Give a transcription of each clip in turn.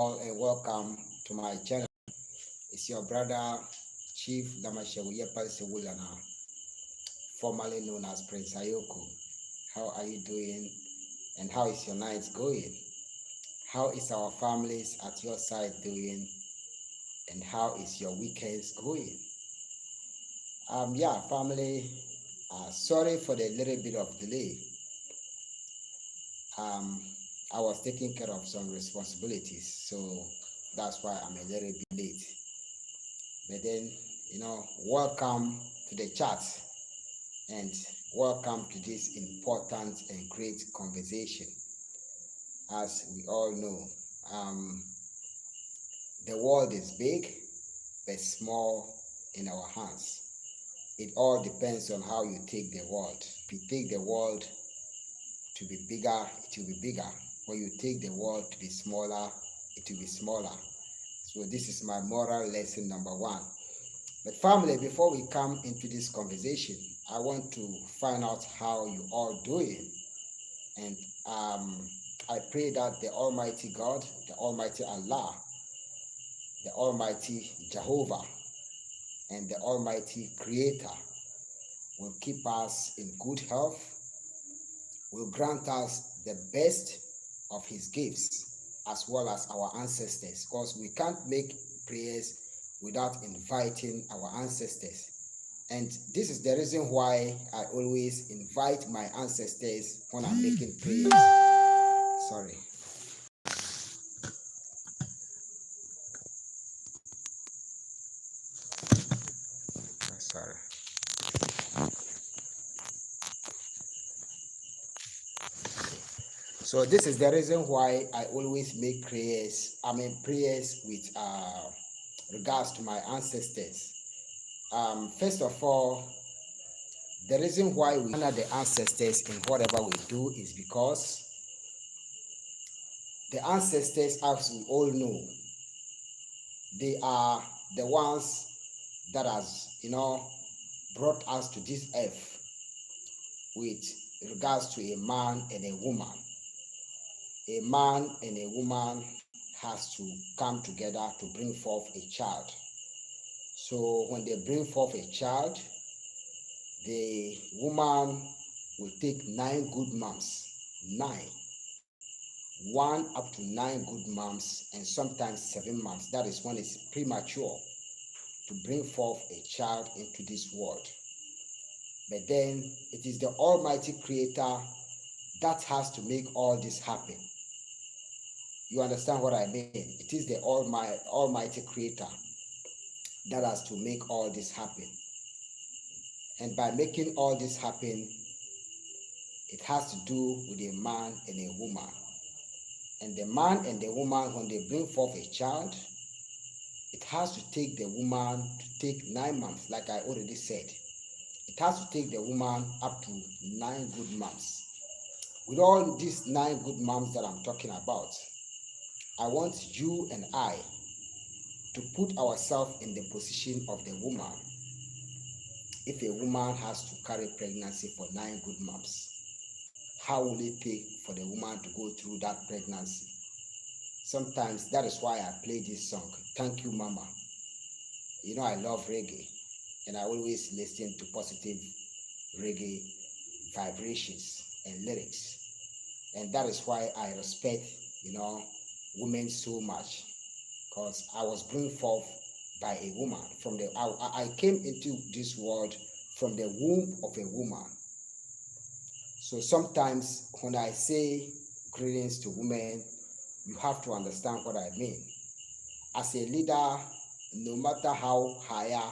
all and welcome to my channel. It's your brother Chief Lamashegu Yepalsi Wulana, formerly known as Prince Ayoko. How are you doing and how is your night going? How is our families at your side doing and how is your weekends going? Family, sorry for the little bit of delay. I was taking care of some responsibilities, so that's why I'm a little bit late. But then, welcome to the chat and welcome to this important and great conversation. As we all know, um, the world is big but small in our hands. It all depends on how you take the world. If you take the world to be bigger, it will be bigger. When you take the world to be smaller, it will be smaller. So this is my moral lesson number one. But family, before we come into this conversation, I want to find out how you all doing. And I pray that the Almighty God, the Almighty Allah, the Almighty Jehovah, and the Almighty Creator will keep us in good health, will grant us the best of His gifts, as well as our ancestors, because we can't make prayers without inviting our ancestors. And this is the reason why I always invite my ancestors when I'm making prayers. Sorry. Sorry. So this is the reason why I always make prayers. Prayers with regards to my ancestors. First of all, the reason why we honor the ancestors in whatever we do is because the ancestors, as we all know, they are the ones that has, brought us to this earth with regards to a man and a woman. A man and a woman has to come together to bring forth a child. So when they bring forth a child, the woman will take 9 good months, 1 up to 9 good months, and sometimes 7 months. That is when it's premature to bring forth a child into this world. But then it is the Almighty Creator that has to make all this happen. You understand what I mean? It is the Almighty Creator that has to make all this happen. And by making all this happen, it has to do with a man and a woman. And the man and the woman, when they bring forth a child, it has to take the woman to take 9 months, like I already said. It has to take the woman up to 9 good months. With all these 9 good months that I'm talking about, I want you and I to put ourselves in the position of the woman. If a woman has to carry pregnancy for 9 good months, how will it take for the woman to go through that pregnancy? Sometimes that is why I play this song, Thank You Mama. I love reggae and I always listen to positive reggae vibrations and lyrics. And that is why I respect, women so much, because I was brought forth by a woman. I came into this world from the womb of a woman. So sometimes when I say greetings to women, you have to understand what I mean. As a leader, no matter how higher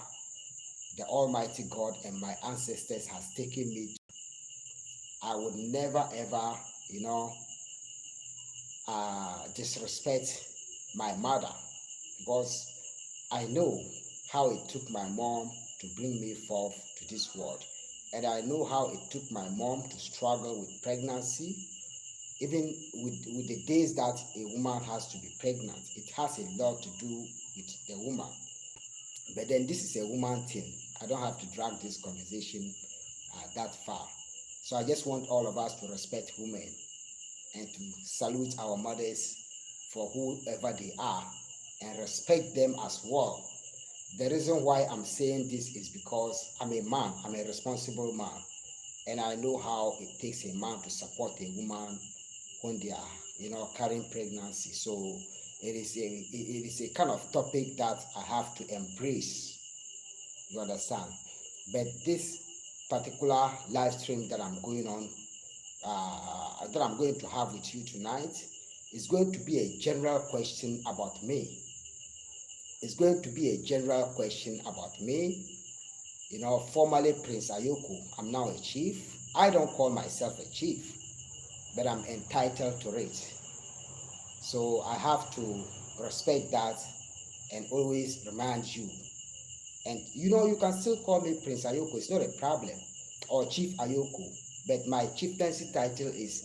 the Almighty God and my ancestors has taken me, I would never ever, disrespect my mother, because I know how it took my mom to bring me forth to this world. And I know how it took my mom to struggle with pregnancy. Even with the days that a woman has to be pregnant, it has a lot to do with the woman. But then this is a woman thing. I don't have to drag this conversation that far. So I just want all of us to respect women and to salute our mothers for whoever they are and respect them as well. The reason why I'm saying this is because I'm a man, I'm a responsible man, and I know how it takes a man to support a woman when they are, carrying pregnancy. So it is a kind of topic that I have to embrace. You understand? But this particular live stream that I'm going on, that I'm going to have with you tonight, is going to be a general question about me. It's going to be a general question about me. Formerly Prince Ayoko, I'm now a chief. I don't call myself a chief, but I'm entitled to it. So I have to respect that and always remind you. And you can still call me Prince Ayoko, it's not a problem, or Chief Ayoko, but my chieftaincy title is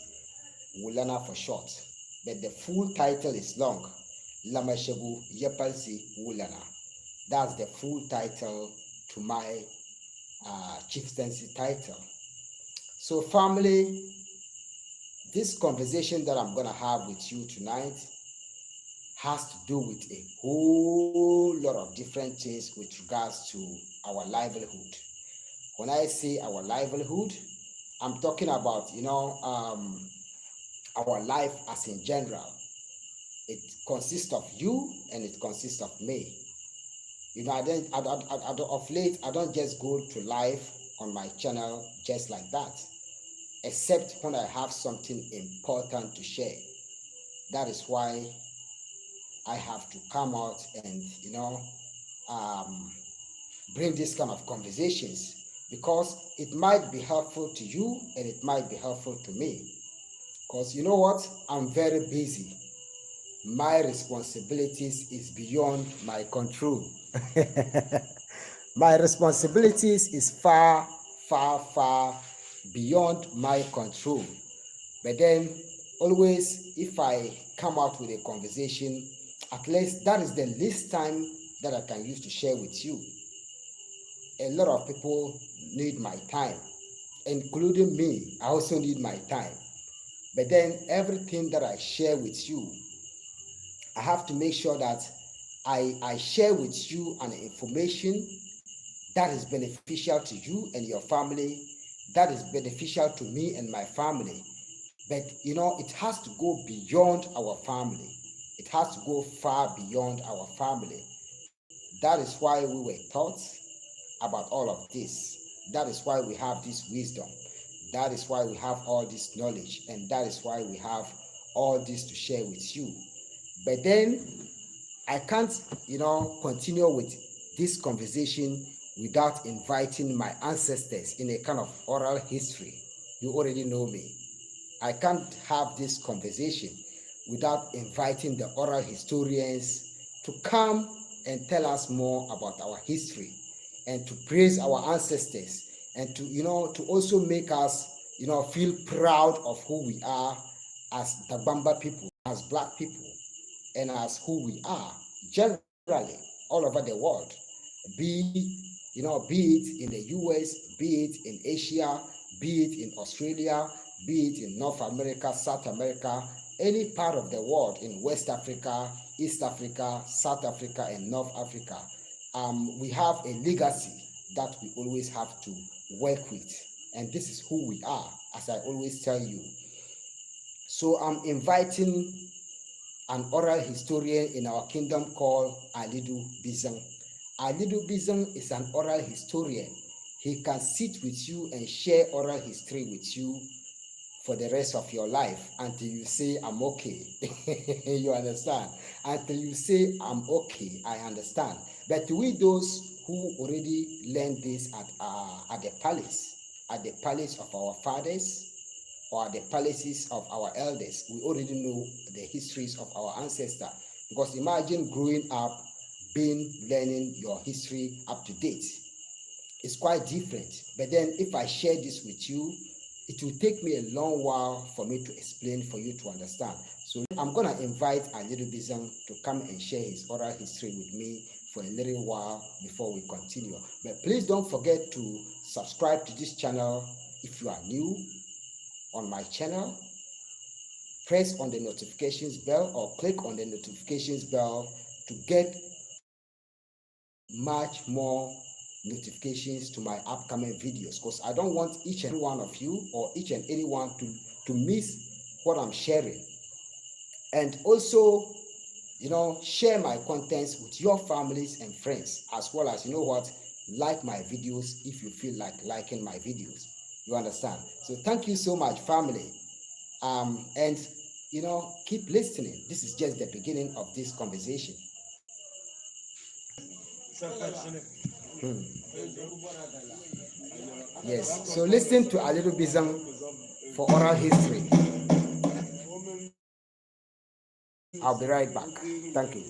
Wulana for short. But the full title is long. Lamashegu, Yepalsi, Wulana. That's the full title to my chieftaincy title. So family, this conversation that I'm going to have with you tonight has to do with a whole lot of different things with regards to our livelihood. When I say our livelihood, I'm talking about, our life as in general. It consists of you and it consists of me. Of late, I don't just go to live on my channel just like that, except when I have something important to share. That is why I have to come out and, bring this kind of conversations, because it might be helpful to you and it might be helpful to me. Because you know what? I'm very busy. My responsibilities is beyond my control. My responsibilities is far, far, far beyond my control. But then, always, if I come out with a conversation, at least that is the least time that I can use to share with you. A lot of people need my time, including me. I also need my time. But then everything that I share with you, I have to make sure that I share with you an information that is beneficial to you and your family, that is beneficial to me and my family. But it has to go beyond our family. It has to go far beyond our family. That is why we were taught about all of this. That is why we have this wisdom. That is why we have all this knowledge. And that is why we have all this to share with you. But then I can't, continue with this conversation without inviting my ancestors in a kind of oral history. You already know me. I can't have this conversation without inviting the oral historians to come and tell us more about our history and to praise our ancestors and to also make us, feel proud of who we are as Dagbamba people, as Black people, and as who we are generally all over the world. Be it in the US, be it in Asia, be it in Australia, be it in North America, South America, any part of the world, in West Africa, East Africa, South Africa, and North Africa. We have a legacy that we always have to work with. And this is who we are, as I always tell you. So I'm inviting an oral historian in our kingdom called Alidu Bizang. Alidu Bizang is an oral historian. He can sit with you and share oral history with you for the rest of your life until you say, I'm okay. You understand? Until you say, I'm okay, I understand. But we, those who already learned this at the palace of our fathers, or the palaces of our elders, we already know the histories of our ancestors. Because imagine growing up, learning your history up to date. It's quite different. But then if I share this with you, it will take me a long while for me to explain, for you to understand. So I'm going to invite Alidu Bizang to come and share his oral history with me for a little while before we continue. But please don't forget to subscribe to this channel if you are new on my channel. press on the notifications bell or click on the notifications bell to get much more notifications to my upcoming videos, because I don't want each and every one of you or each and anyone to miss what I'm sharing. And also, share my contents with your families and friends, as well as, like my videos if you feel like liking my videos. You understand? So thank you so much, family. And keep listening. This is just the beginning of this conversation. Yes, so listen to a little bism for oral history. I'll be right back. Thank you.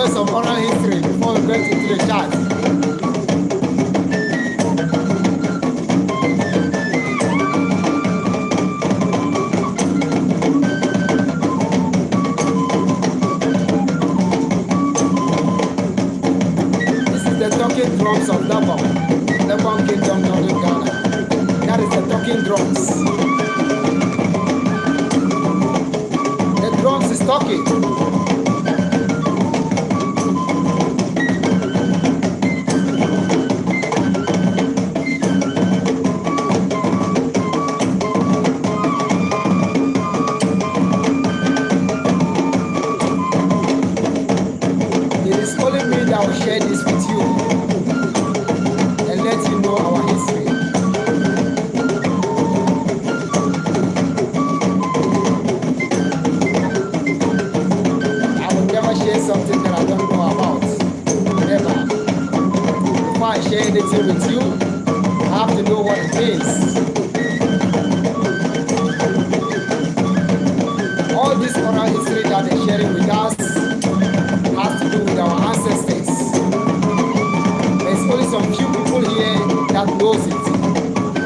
Some oral history before we get into the chat. This is the talking drums of Dabong Kingdom, Northern Ghana. That is the talking drums. The drums is talking. Share this with you. knows it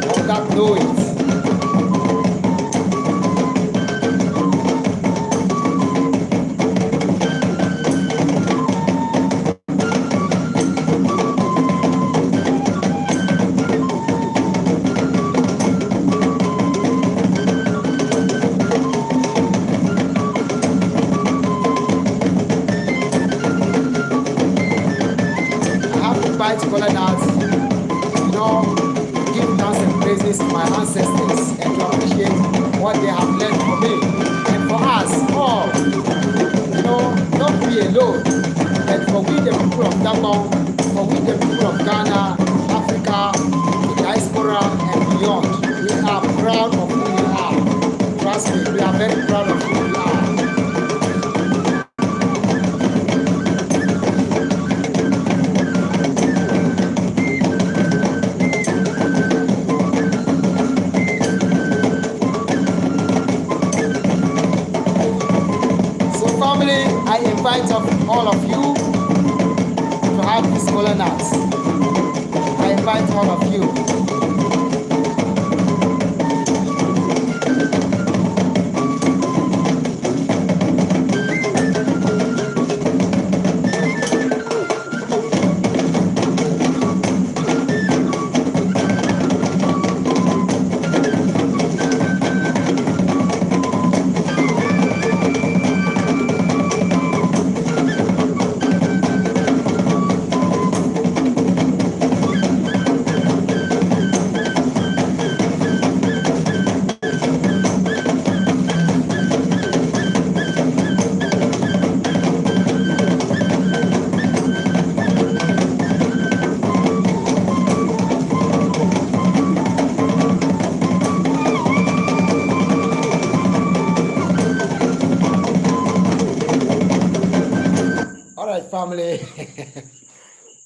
or that know it. Fight colonels, give thanks and praises to my ancestors and to appreciate what they have left for me and for us all. Not we alone, but for we the people of Gabon, for we the people of Ghana, Africa, the diaspora and beyond. We are proud of who we are. Trust me, we are very proud of who we are. I invite all of you to have this kola nuts. I invite all of you. Family,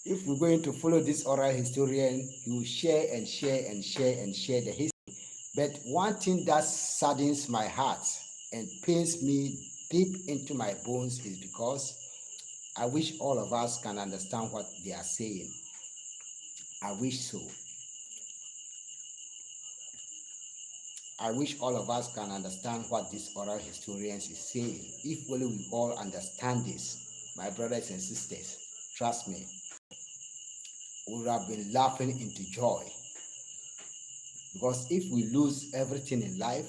if we're going to follow this oral historian, you share and share and share and share the history. But one thing that saddens my heart and pains me deep into my bones is because I wish all of us can understand what they are saying. I wish so. I wish all of us can understand what this oral historian is saying. If only we all understand this, my brothers and sisters, trust me, we would have been laughing into joy. Because if we lose everything in life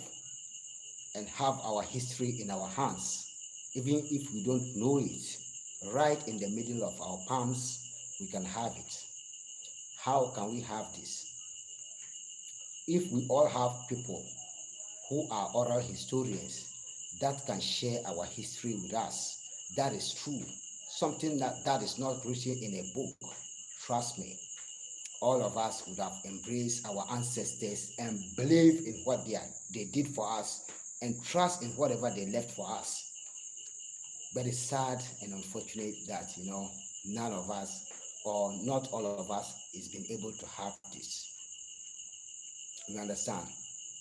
and have our history in our hands, even if we don't know it, right in the middle of our palms, we can have it. How can we have this? If we all have people who are oral historians that can share our history with us, that is true. Something that is not written in a book, trust me, all of us would have embraced our ancestors and believe in what they did for us and trust in whatever they left for us. But it's sad and unfortunate that, none of us or not all of us is been able to have this. You understand?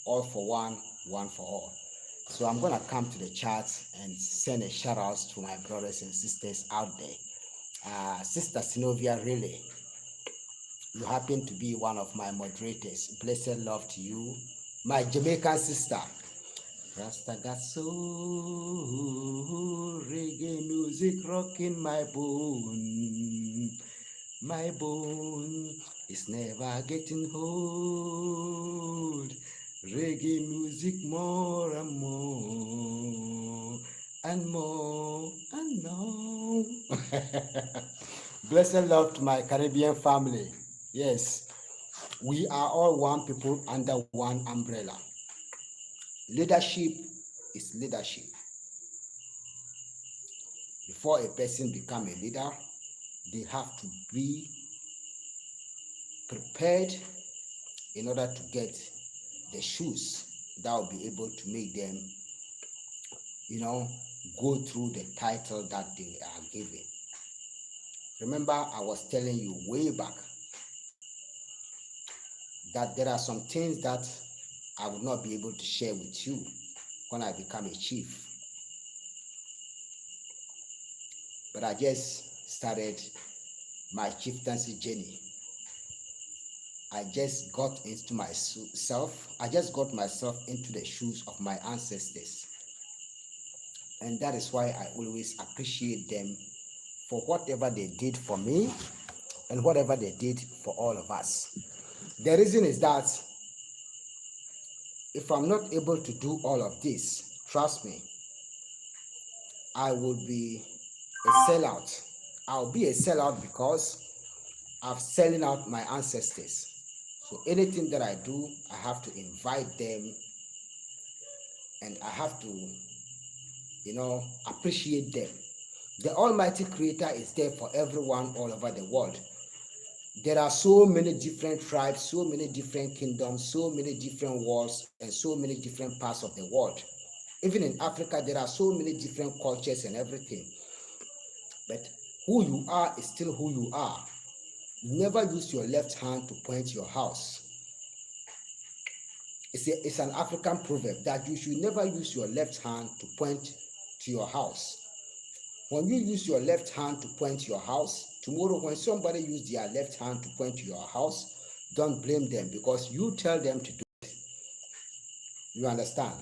All for one, one for all. So I'm going to come to the chat and send a shout out to my brothers and sisters out there. Sister Sinovia, really, you happen to be one of my moderators. Blessed love to you. My Jamaican sister, Rastagaso, reggae music rocking my bone. My bone is never getting old. Reggae music more and more and more and more. Blessed love to my Caribbean family. Yes, we are all one people under one umbrella. Leadership is leadership. Before a person become a leader, they have to be prepared in order to get the shoes that will be able to make them, go through the title that they are given. Remember, I was telling you way back that there are some things that I would not be able to share with you when I become a chief. But I just started my chieftaincy journey. I just got into myself. I just got myself into the shoes of my ancestors. And that is why I always appreciate them for whatever they did for me and whatever they did for all of us. The reason is that if I'm not able to do all of this, trust me, I will be a sellout. I'll be a sellout because I'm selling out my ancestors. So anything that I do, I have to invite them and I have to, appreciate them. The Almighty Creator is there for everyone all over the world. There are so many different tribes, so many different kingdoms, so many different worlds, and so many different parts of the world. Even in Africa, there are so many different cultures and everything. But who you are is still who you are. Never use your left hand to point your house. It's an African proverb that you should never use your left hand to point to your house. When you use your left hand to point your house, tomorrow when somebody uses their left hand to point to your house, don't blame them because you tell them to do it. You understand?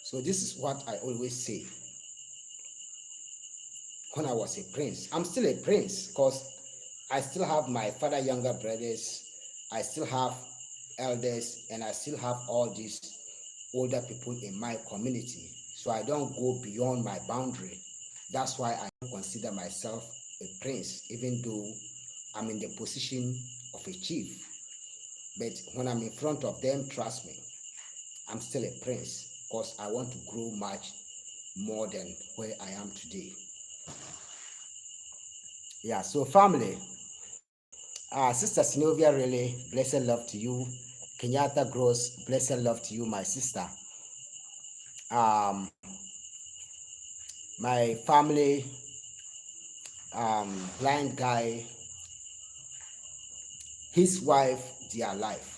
So this is what I always say. When I was a prince, I'm still a prince because I still have my father younger brothers, I still have elders, and I still have all these older people in my community. So I don't go beyond my boundary. That's why I consider myself a prince, even though I'm in the position of a chief. But when I'm in front of them, trust me, I'm still a prince because I want to grow much more than where I am today. Yeah, so family, Sister Sinovia, really, blessed love to you. Kenyatta Gross, blessed love to you, my sister. Um, my family, blind guy, his wife, their life.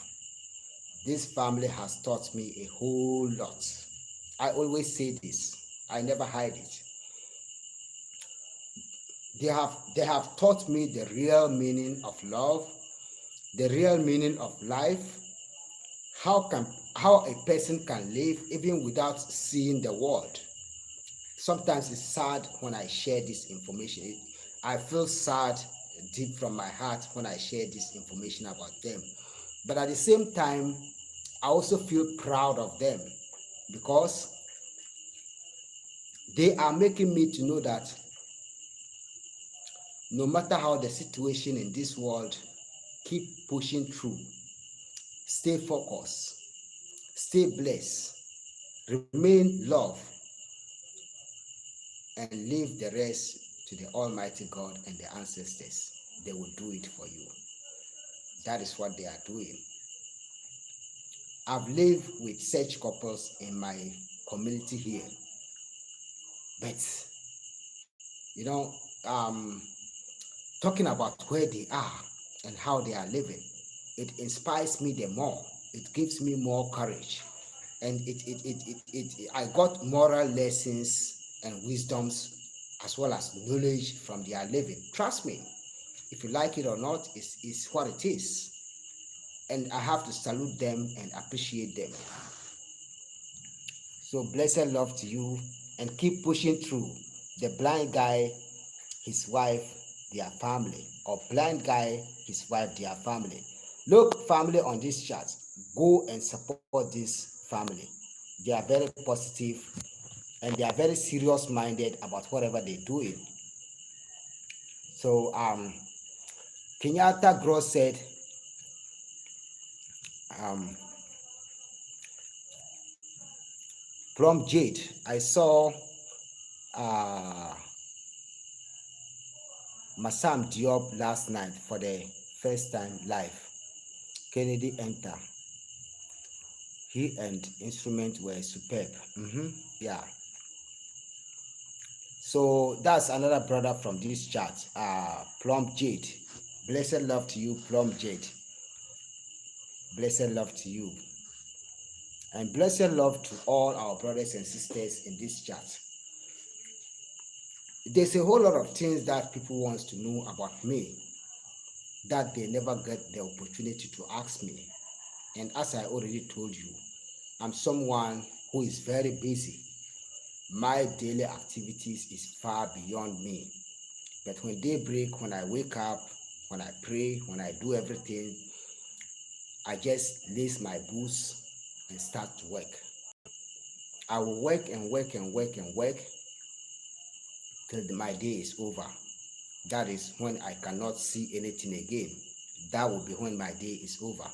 This family has taught me a whole lot. I always say this. I never hide it. They have taught me the real meaning of love, the real meaning of life, how a person can live even without seeing the world. Sometimes it's sad when I share this information. I feel sad deep from my heart when I share this information about them. But at the same time, I also feel proud of them because they are making me to know that no matter how the situation in this world, keep pushing through. Stay focused. Stay blessed. Remain love. And leave the rest to the Almighty God and the ancestors. They will do it for you. That is what they are doing. I've lived with such couples in my community here. But, talking about where they are and how they are living, it inspires me the more. It gives me more courage. And I got moral lessons and wisdoms as well as knowledge from their living. Trust me, if you like it or not, it's what it is. And I have to salute them and appreciate them. So blessed love to you and keep pushing through. The blind guy, his wife, their family, or blind guy, his wife, their family. Look, family on this chat, go and support this family. They are very positive and they are very serious minded about whatever they're doing. So Kenyatta Gross said, Plum Jade, I saw Masam Diop last night for the first time live. Kennedy enter. He and instrument were superb. Yeah. So that's another brother from this chat, Plum Jade. Blessed love to you, Plum Jade. Blessed love to you. And blessed love to all our brothers and sisters in this chat. There's a whole lot of things that people want to know about me. that they never get the opportunity to ask me. And as I already told you, I'm someone who is very busy. My daily activities is far beyond me. But when day break, when I wake up, when I pray, when I do everything, I just lace my boots and start to work. I will work and work and work and work till my day is over. That is when I cannot see anything again. That will be when my day is over.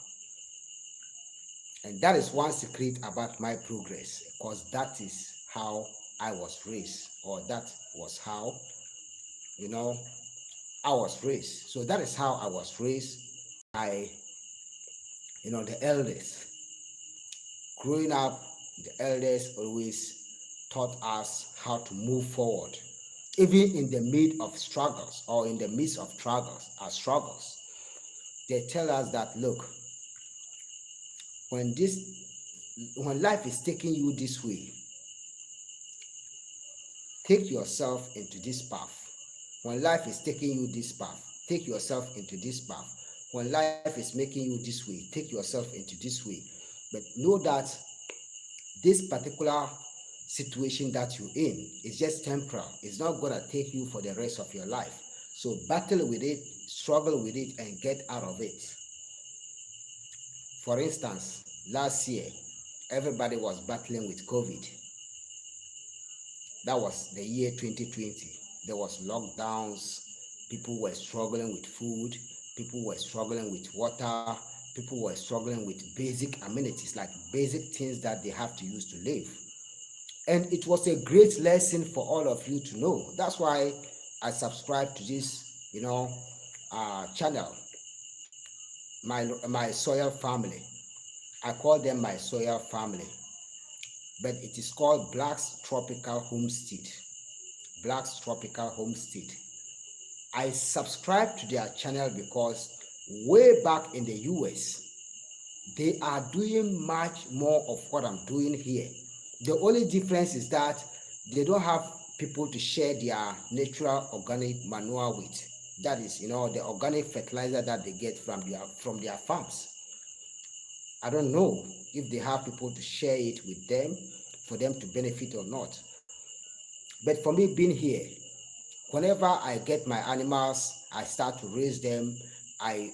And that is one secret about my progress, because that is how I was raised, or that was how, you know, I was raised. So that is how I was raised by, the elders. Growing up, the elders always taught us how to move forward, even in the midst of struggles or in the midst of struggles. They tell us that, look, when this when life is taking you this way, take yourself into this path. When life is taking you this path, take yourself into this path. When life is making you this way, take yourself into this way. But know that this particular situation that you're in is just temporal. It's not going to take you for the rest of your life. So battle with it, struggle with it, and get out of it. For instance, last year, everybody was battling with COVID. That was the year 2020. There was lockdowns. People were struggling with food. People were struggling with water. People were struggling with basic amenities, like basic things that they have to use to live. And it was a great lesson for all of you to know. That's why I subscribe to this, channel, my soil family. I call them my soil family, but it is called Black's Tropical Homestead. Black's Tropical Homestead. I subscribe to their channel because way back in the US, they are doing much more of what I'm doing here. The only difference is that they don't have people to share their natural organic manure with. That is, the organic fertilizer that they get from their farms. I don't know if they have people to share it with them for them to benefit or not. But for me being here, whenever I get my animals, I start to raise them. I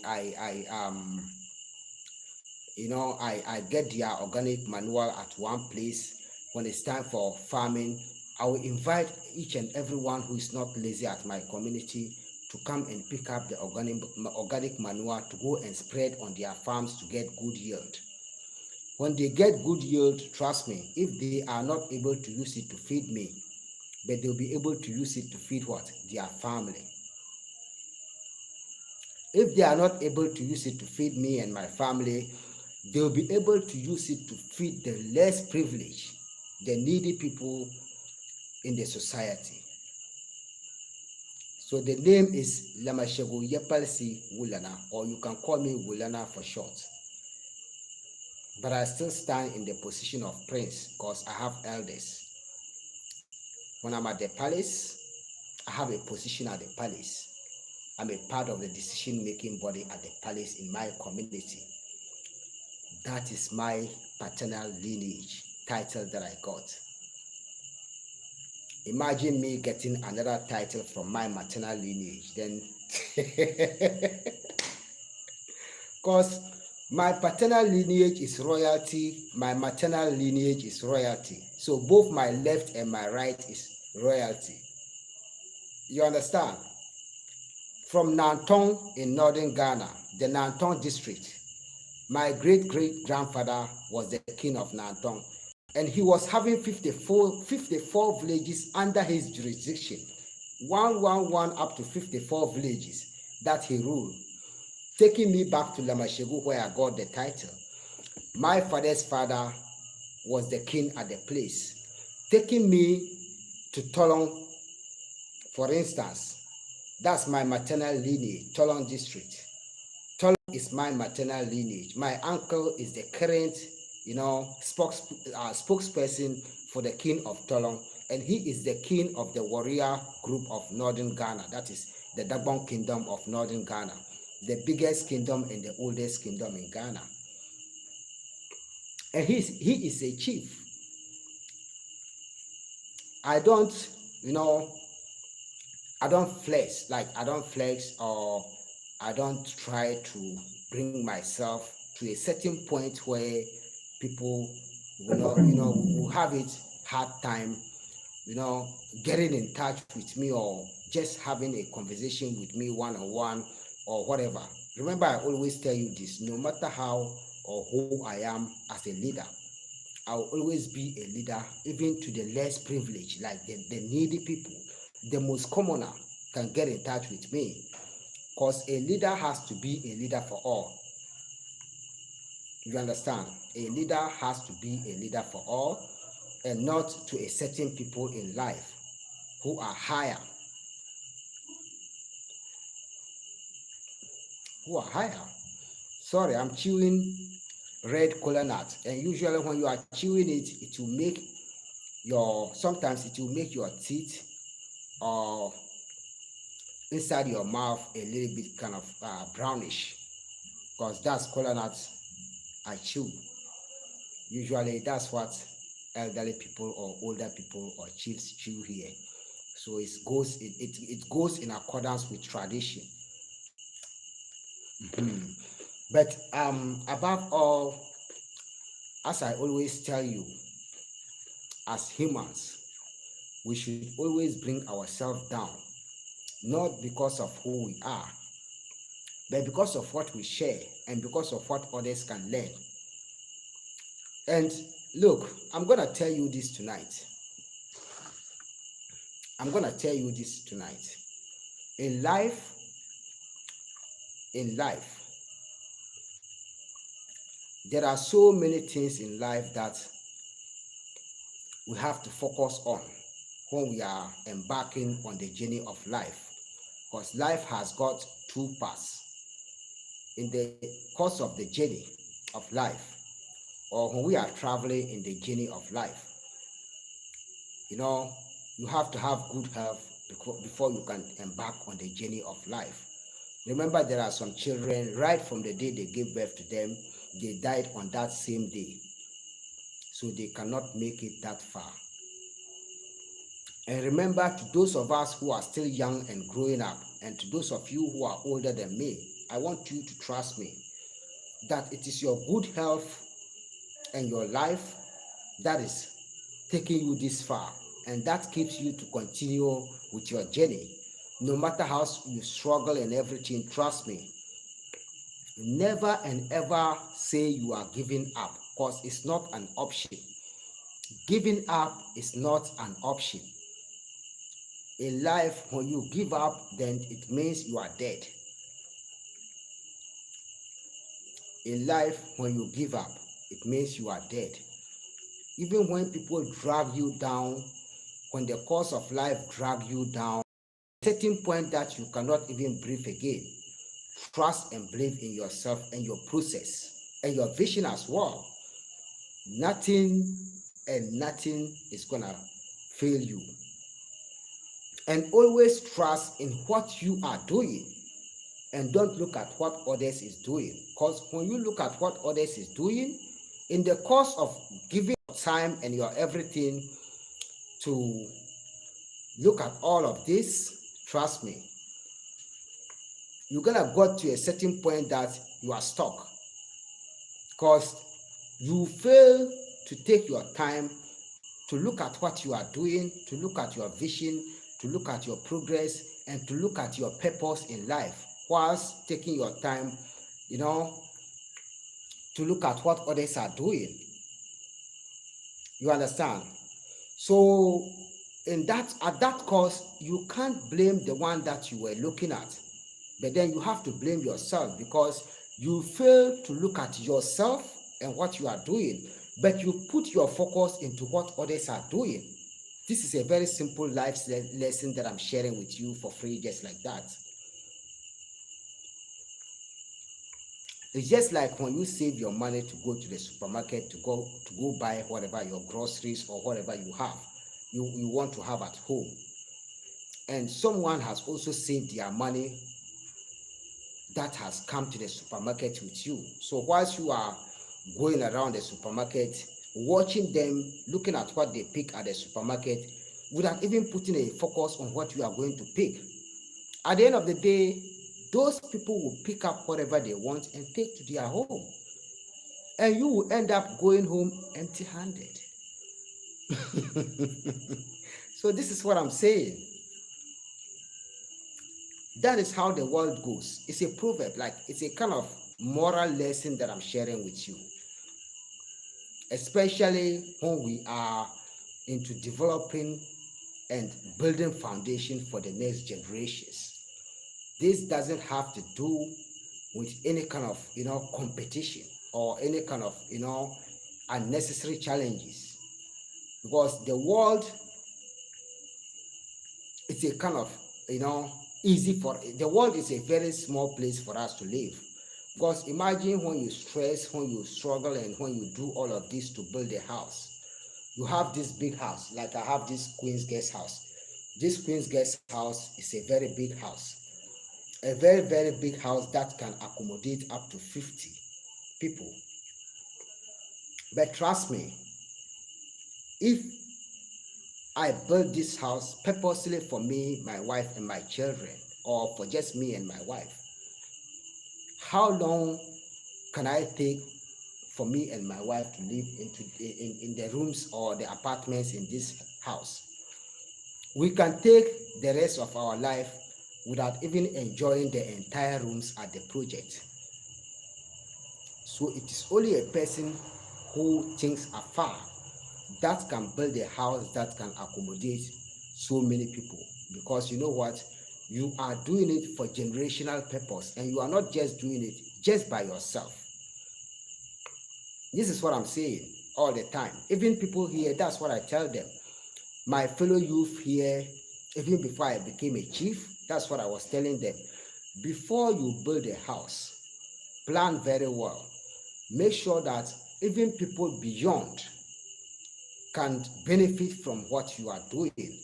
get their organic manure at one place. When it's time for farming, I will invite each and everyone who is not lazy at my community to come and pick up the organic manure to go and spread on their farms to get good yield. When they get good yield, trust me, if they are not able to use it to feed me, but they'll be able to use it to feed what? Their family. If they are not able to use it to feed me and my family, they'll be able to use it to feed the less privileged, the needy people in the society. So the name is Lamashegu Yepalsi Wulana, or you can call me Wulana for short. But I still stand in the position of prince because I have elders. When I'm at the palace, I have a position at the palace. I'm a part of the decision-making body at the palace in my community. That is my paternal lineage title that I got. Imagine me getting another title from my maternal lineage, then because my paternal lineage is royalty, my maternal lineage is royalty. So both my left and my right is royalty. You understand? From Nantong in northern Ghana, the Nantong district, my great-great-grandfather was the king of Nantong, and he was having 54 villages under his jurisdiction, 111 up to 54 villages that he ruled, taking me back to Lamashegu where I got the title. My father's father was the king at the place, taking me to Tolong, for instance. That's my maternal lineage, Tolong district. Tolong is my maternal lineage. My uncle is the current, spokesperson for the king of Tolong, and he is the king of the warrior group of northern Ghana. That is the Dagbon kingdom of northern Ghana. the biggest kingdom and the oldest kingdom in Ghana. And he is a chief. I don't, you know, I don't flex, or I don't try to bring myself to a certain point where people will have it hard time, you know, getting in touch with me or just having a conversation with me one on one or whatever. Remember, I always tell you this: no matter how or who I am as a leader, I will always be a leader, even to the less privileged, like the needy people. The most commoner can get in touch with me, because a leader has to be a leader for all. You understand? A leader has to be a leader for all, and not to a certain people in life who are higher. Sorry, I'm chewing red kola nut, and usually when you are chewing it, sometimes it will make your teeth or inside your mouth a little bit kind of brownish, because that's kola nut I chew. Usually that's what elderly people or older people or chiefs chew here. So it goes in accordance with tradition. Mhm. But above all, as I always tell you, as humans, we should always bring ourselves down, not because of who we are, but because of what we share and because of what others can learn. And look, I'm going to tell you this tonight. In life, in life, there are so many things in life that we have to focus on when we are embarking on the journey of life, because life has got two parts. In the course of the journey of life, or when we are traveling in the journey of life, you know, you have to have good health before you can embark on the journey of life. Remember, there are some children, right from the day they gave birth to them, they died on that same day, so they cannot make it that far. And remember, to those of us who are still young and growing up, and to those of you who are older than me, I want you to trust me that it is your good health and your life that is taking you this far, and that keeps you to continue with your journey. No matter how you struggle and everything, trust me, never and ever say you are giving up, because it's not an option. Giving up is not an option. In life, when you give up, then it means you are dead. In life, when you give up, it means you are dead. Even when people drag you down, when the course of life drag you down, at a certain point that you cannot even breathe again, trust and believe in yourself and your process and your vision as well. Nothing and nothing is gonna fail you. And always trust in what you are doing, and don't look at what others is doing, because when you look at what others is doing, in the course of giving your time and your everything to look at all of this, trust me, you're gonna go to a certain point that you are stuck, because you fail to take your time to look at what you are doing, to look at your vision, to look at your progress, and to look at your purpose in life, whilst taking your time, you know, to look at what others are doing. You understand? So at that course, you can't blame the one that you were looking at, but then you have to blame yourself, because you fail to look at yourself and what you are doing, but you put your focus into what others are doing. This is a very simple life lesson that I'm sharing with you for free, just like that. It's just like when you save your money to go to the supermarket to go buy whatever, your groceries or whatever you want to have at home, and someone has also saved their money that has come to the supermarket with you. So whilst you are going around the supermarket, watching them, looking at what they pick at the supermarket, without even putting a focus on what you are going to pick, at the end of the day, those people will pick up whatever they want and take to their home. And you will end up going home empty-handed. So this is what I'm saying. That is how the world goes. It's a proverb, like it's a kind of moral lesson that I'm sharing with you, especially when we are into developing and building foundation for the next generations. This doesn't have to do with any kind of competition or any kind of unnecessary challenges, because the world, it's a kind of easy for the world is a very small place for us to live. Because imagine when you stress, when you struggle, and when you do all of this to build a house. You have this big house, like I have this Queen's Guest House. This Queen's Guest House is a very big house, a very, very big house that can accommodate up to 50 people. But trust me, if I built this house purposely for me, my wife, and my children, or for just me and my wife, how long can I take for me and my wife to live in the rooms or the apartments in this house? We can take the rest of our life without even enjoying the entire rooms at the project. So it is only a person who thinks afar that can build a house that can accommodate so many people. Because you know what? You are doing it for generational purpose, and you are not just doing it just by yourself. This is what I'm saying all the time. Even people here, that's what I tell them. My fellow youth here, even before I became a chief, that's what I was telling them. Before you build a house, plan very well. Make sure that even people beyond can benefit from what you are doing,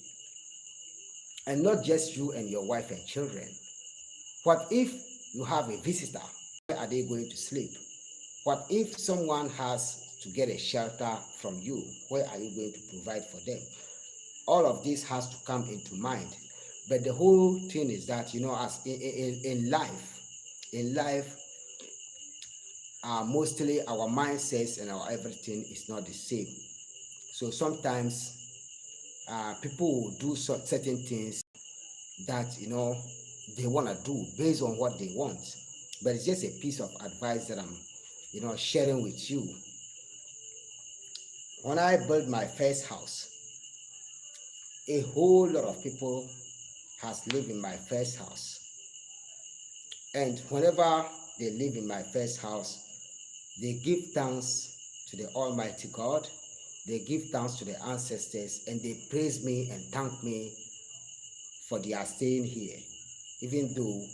and not just you and your wife and children. What if you have a visitor? Where are they going to sleep? What if someone has to get a shelter from you? Where are you going to provide for them? All of this has to come into mind. But the whole thing is that, as in life, mostly our mindsets and our everything is not the same. So sometimes people will do certain things that they want to do based on what they want. But it's just a piece of advice that I'm sharing with you. When I built my first house, a whole lot of people has lived in my first house. And whenever they live in my first house, they give thanks to the Almighty God, they give thanks to the ancestors, and they praise me and thank me for their staying here, even though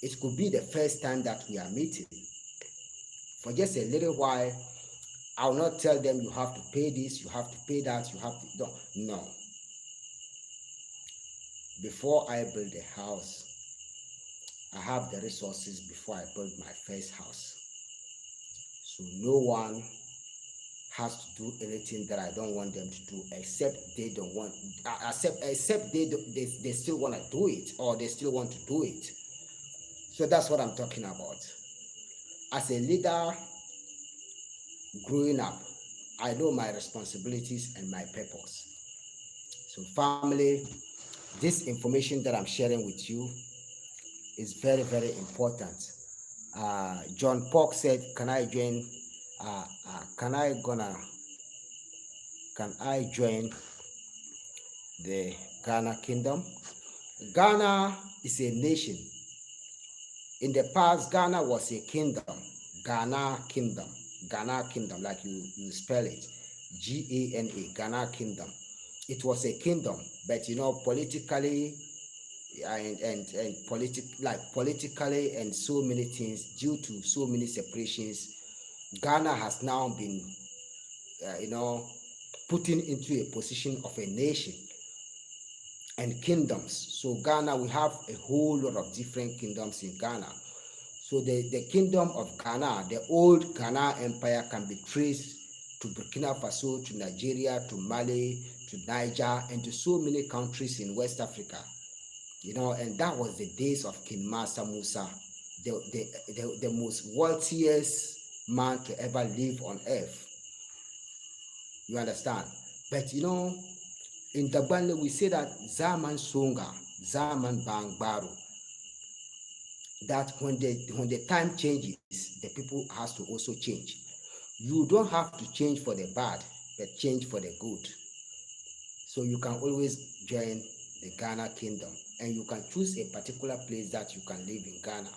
it could be the first time that we are meeting. For just a little while, I will not tell them you have to pay this, you have to pay that, you have to, no. Before I build a house, I have the resources before I build my first house. So no one has to do anything that I don't want them to do, except they don't want, except they still want to do it, or they still want to do it. So that's what I'm talking about. As a leader growing up, I know my responsibilities and my purpose. So family, this information that I'm sharing with you is very, very important. John Park said, can I join the Ghana kingdom? Ghana is a nation. In the past, Ghana was a kingdom. Ghana kingdom, like you spell it, Ghana, Ghana kingdom. It was a kingdom, but politically politically and so many things, due to so many separations, Ghana has now been put into a position of a nation. and kingdoms. So Ghana, we have a whole lot of different kingdoms in Ghana. So the kingdom of Ghana, the old Ghana Empire, can be traced to Burkina Faso, to Nigeria, to Mali, to Niger, and to so many countries in West Africa. And that was the days of King Mansa Musa, the most wealthiest man to ever live on earth. You understand? But in Dagbani we say that Zaman Songa, Zaman Bangbaru, that when the time changes, the people has to also change. You don't have to change for the bad, but change for the good. So you can always join the Ghana kingdom, and you can choose a particular place that you can live in Ghana.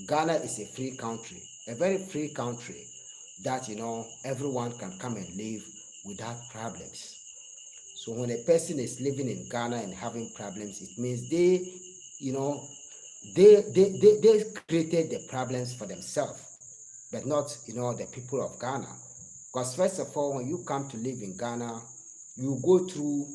Ghana is a free country, a very free country that everyone can come and live without problems. So when a person is living in Ghana and having problems, it means they created the problems for themselves, but not the people of Ghana. Because first of all, when you come to live in Ghana, you go through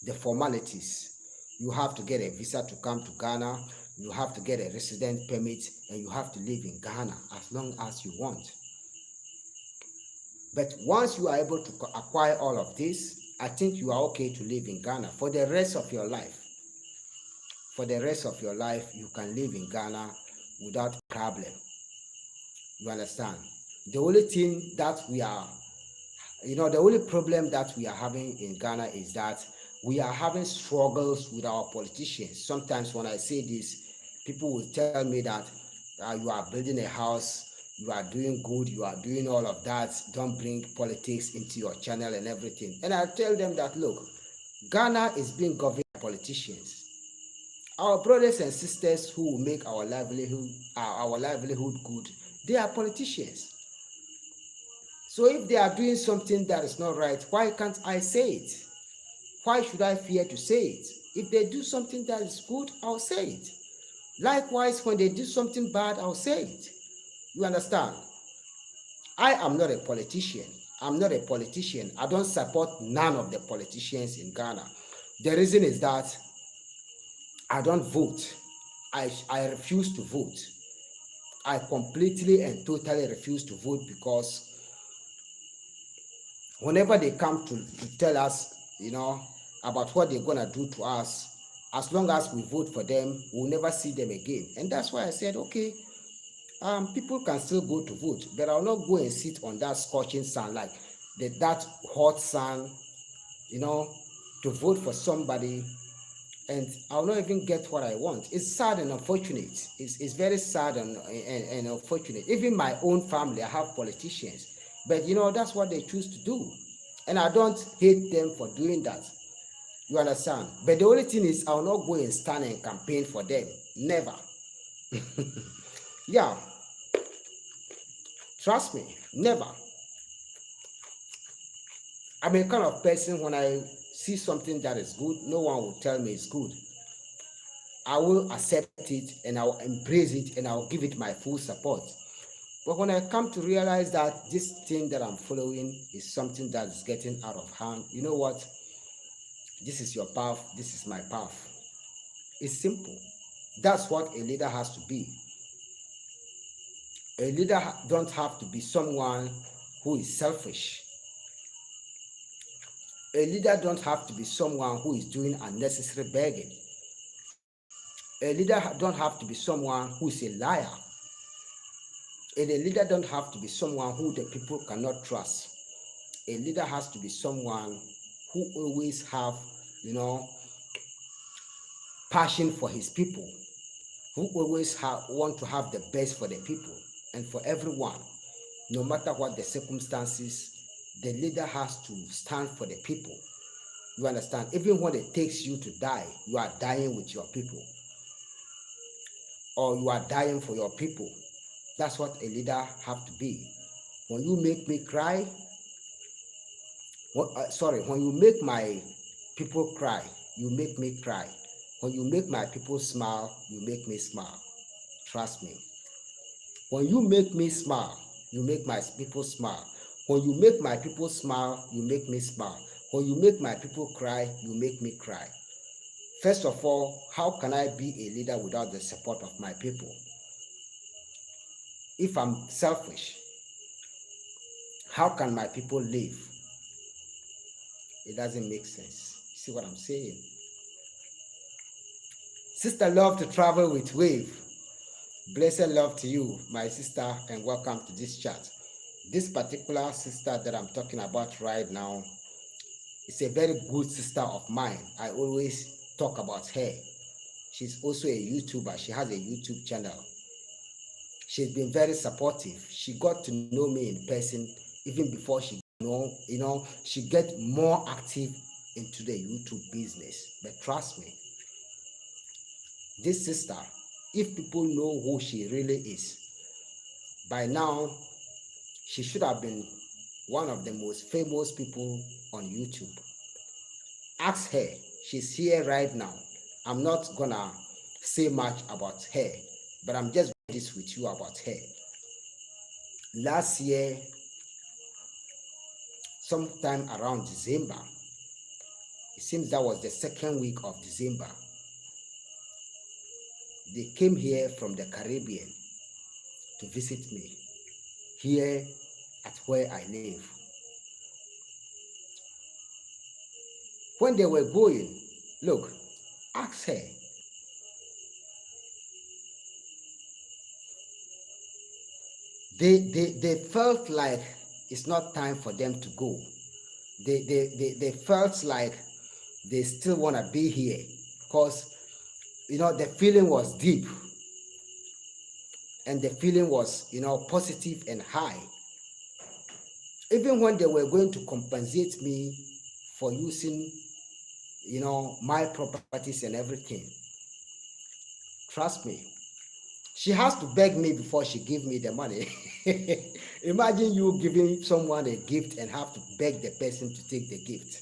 the formalities. You have to get a visa to come to Ghana, you have to get a resident permit, and you have to live in Ghana as long as you want. But once you are able to acquire all of this, I think you are okay to live in Ghana for the rest of your life. For the rest of your life, you can live in Ghana without problem. You understand? The only thing that we are, the only problem that we are having in Ghana is that we are having struggles with our politicians. Sometimes when I say this, people will tell me that you are building a house, you are doing good, you are doing all of that, don't bring politics into your channel and everything. And I tell them that, look, Ghana is being governed by politicians. Our brothers and sisters who will make our livelihood good, they are politicians. So if they are doing something that is not right, why can't I say it? Why should I fear to say it? If they do something that is good, I'll say it. Likewise, when they do something bad, I'll say it. You understand? I am not a politician. I'm not a politician. I don't support none of the politicians in Ghana. The reason is that I don't vote. I refuse to vote. I completely and totally refuse to vote, because whenever they come to tell us, about what they're gonna do to us, as long as we vote for them, we'll never see them again. And that's why I said, okay, people can still go to vote, but I'll not go and sit on that scorching sun, like that hot sun, to vote for somebody, and I'll not even get what I want. It's sad and unfortunate. It's very sad and unfortunate. Even my own family, I have politicians, but that's what they choose to do, and I don't hate them for doing that. You understand? But the only thing is, I'll not go and stand and campaign for them. Never. Yeah. Trust me, never. I'm a kind of person, when I see something that is good, no one will tell me it's good. I will accept it and I will embrace it and I will give it my full support. But when I come to realize that this thing that I'm following is something that is getting out of hand, you know what? This is your path, this is my path. It's simple. That's what a leader has to be. A leader don't have to be someone who is selfish. A leader don't have to be someone who is doing unnecessary begging. A leader don't have to be someone who is a liar. And a leader don't have to be someone who the people cannot trust. A leader has to be someone who always have, passion for his people, who always want to have the best for the people and for everyone. No matter what the circumstances, the leader has to stand for the people. You understand? Even when it takes you to die, you are dying with your people, or you are dying for your people. That's what a leader have to be. When you make me cry, when you make my people cry, you make me cry. When you make my people smile, you make me smile. Trust me. When you make me smile, you make my people smile. When you make my people smile, you make me smile. When you make my people cry, you make me cry. First of all, how can I be a leader without the support of my people? If I'm selfish, how can my people live? It doesn't make sense. See what I'm saying? Sister love to travel with wave. Blessed love to you, my sister, and welcome to this chat. This particular sister that I'm talking about right now is a very good sister of mine. I always talk about her. She's also a YouTuber. She has a YouTube channel. She's been very supportive. She got to know me in person even before she get more active into the YouTube business. But trust me, this sister, if people know who she really is, by now she should have been one of the most famous people on YouTube. Ask her. She's here right now. I'm not gonna say much about her, but I'm just this with you about her. Last year, sometime around December, it seems that was the second week of December, they came here from the Caribbean to visit me here at where I live. When they were going, look, ask her. They felt like it's not time for them to go. They felt like they still want to be here because the feeling was deep and the feeling was positive and high. Even when they were going to compensate me for using my properties and everything, trust me, she has to beg me before she give me the money. Imagine you giving someone a gift and have to beg the person to take the gift.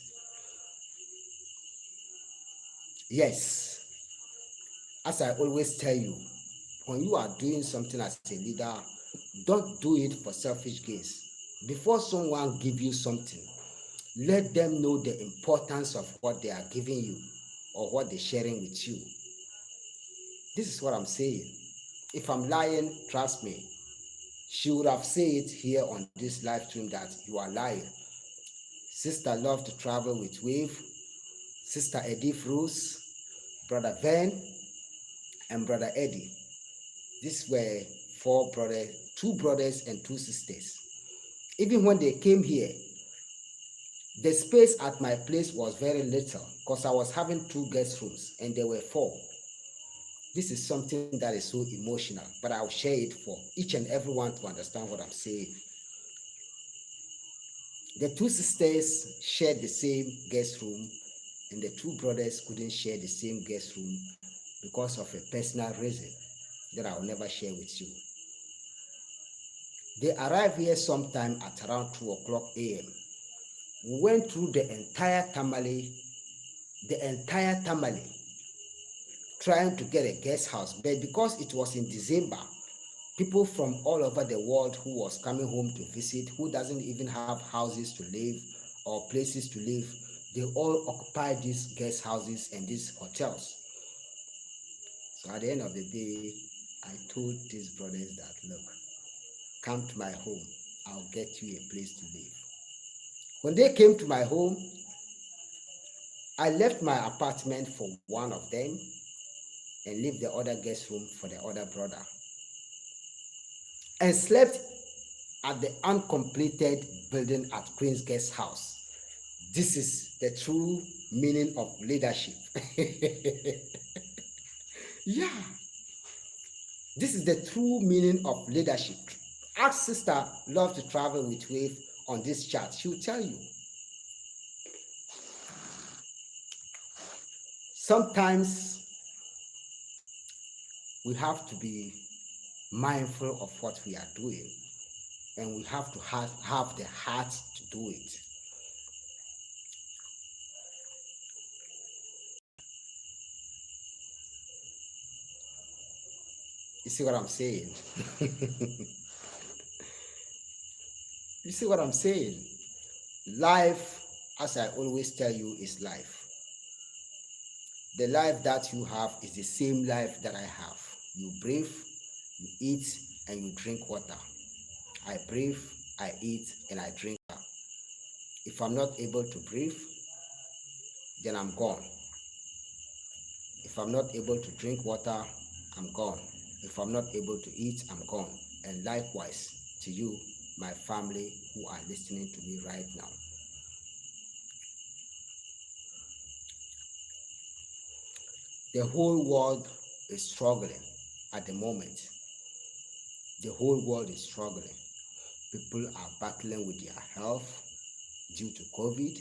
Yes, as I always tell you, when you are doing something as a leader, don't do it for selfish gains. Before someone give you something, let them know the importance of what they are giving you or what they're sharing with you. This is what I'm saying. If I'm lying, trust me, she would have said it here on this live stream that you are lying. Sister love to travel with Wave, Sister Edith Rose, Brother Ben, and Brother Eddie. These were four brothers, two brothers and two sisters. Even when they came here, the space at my place was very little because I was having 2 guest rooms and there were 4. This is something that is so emotional, but I'll share it for each and everyone to understand what I'm saying. The 2 sisters shared the same guest room, and the 2 brothers couldn't share the same guest room because of a personal reason that I'll never share with you. They arrived here sometime at around 2:00 a.m. We went through the entire tamale, trying to get a guest house, but because it was in December, people from all over the world who was coming home to visit, who doesn't even have houses to live or places to live, they all occupied these guest houses and these hotels. So at the end of the day, I told these brothers that, look, come to my home, I'll get you a place to live. When they came to my home, I left my apartment for one of them and leave the other guest room for the other brother, and slept at the uncompleted building at Queen's Guest House. This is the true meaning of leadership. Yeah, this is the true meaning of leadership. Ask Sister Love to Travel with Wave on this chat. She will tell you. Sometimes we have to be mindful of what we are doing, and we have to have the heart to do it. You see what I'm saying? You see what I'm saying? Life, as I always tell you, is life. The life that you have is the same life that I have. You breathe, you eat, and you drink water. I breathe, I eat, and I drink water. If I'm not able to breathe, then I'm gone. If I'm not able to drink water, I'm gone. If I'm not able to eat, I'm gone. And likewise to you, my family who are listening to me right now. The whole world is struggling at the moment. The whole world is struggling. People are battling with their health due to COVID.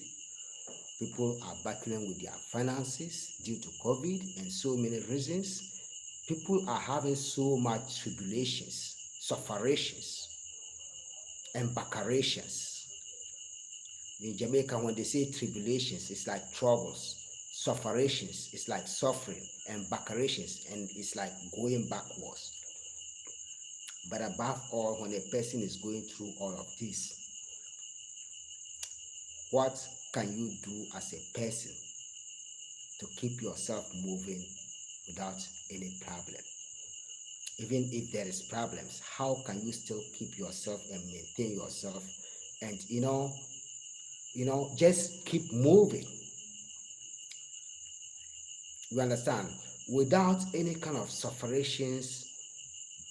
People are battling with their finances due to COVID and so many reasons. People are having so much tribulations, sufferations, and bacarations. In Jamaica, when they say tribulations, it's like troubles. Sufferations, it's like suffering, and bacarations, and it's like going backwards. But above all, when a person is going through all of this, what can you do as a person to keep yourself moving without any problem? Even if there is problems, how can you still keep yourself and maintain yourself and just keep moving? You understand? Without any kind of sufferations,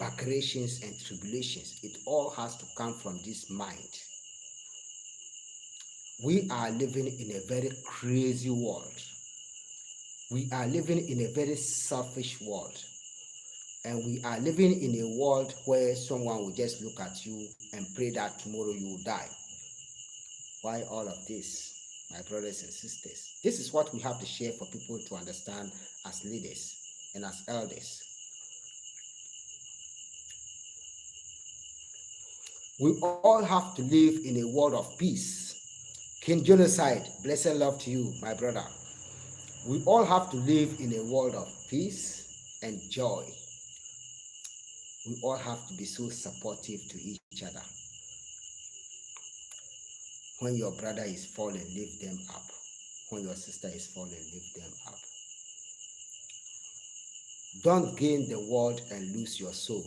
backwarations, and tribulations, it all has to come from this mind. We are living in a very crazy world. We are living in a very selfish world. And we are living in a world where someone will just look at you and pray that tomorrow you will die. Why all of this, my brothers and sisters? This is what we have to share for people to understand as leaders and as elders. We all have to live in a world of peace. King Genocide, blessed love to you, my brother. We all have to live in a world of peace and joy. We all have to be so supportive to each other. When your brother is falling, lift them up. When your sister is falling, lift them up. Don't gain the world and lose your soul.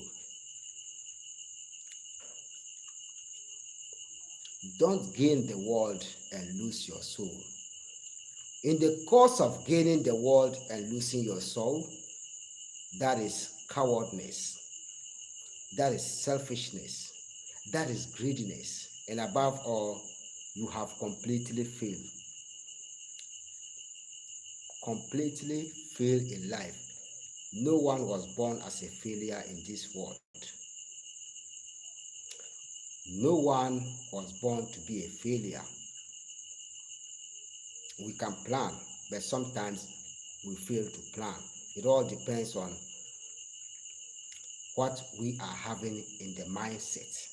Don't gain the world and lose your soul. In the course of gaining the world and losing your soul, that is cowardness, that is selfishness, that is greediness, and above all, you have completely failed. Completely failed in life. No one was born as a failure in this world. No one was born to be a failure. We can plan, but sometimes we fail to plan. It all depends on what we are having in the mindset.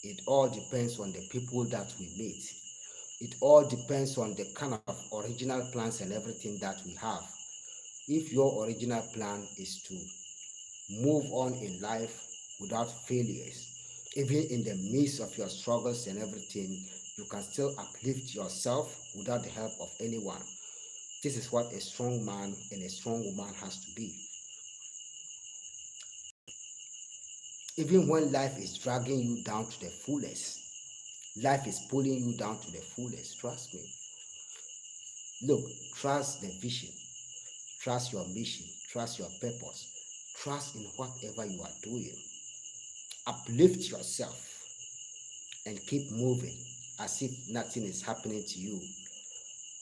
It all depends on the people that we meet. It all depends on the kind of original plans and everything that we have. If your original plan is to move on in life without failures, even in the midst of your struggles and everything, you can still uplift yourself without the help of anyone. This is what a strong man and a strong woman has to be. Even when life is dragging you down to the fullest, life is pulling you down to the fullest, trust me. Look, trust the vision, trust your mission, trust your purpose, trust in whatever you are doing. Uplift yourself and keep moving as if nothing is happening to you.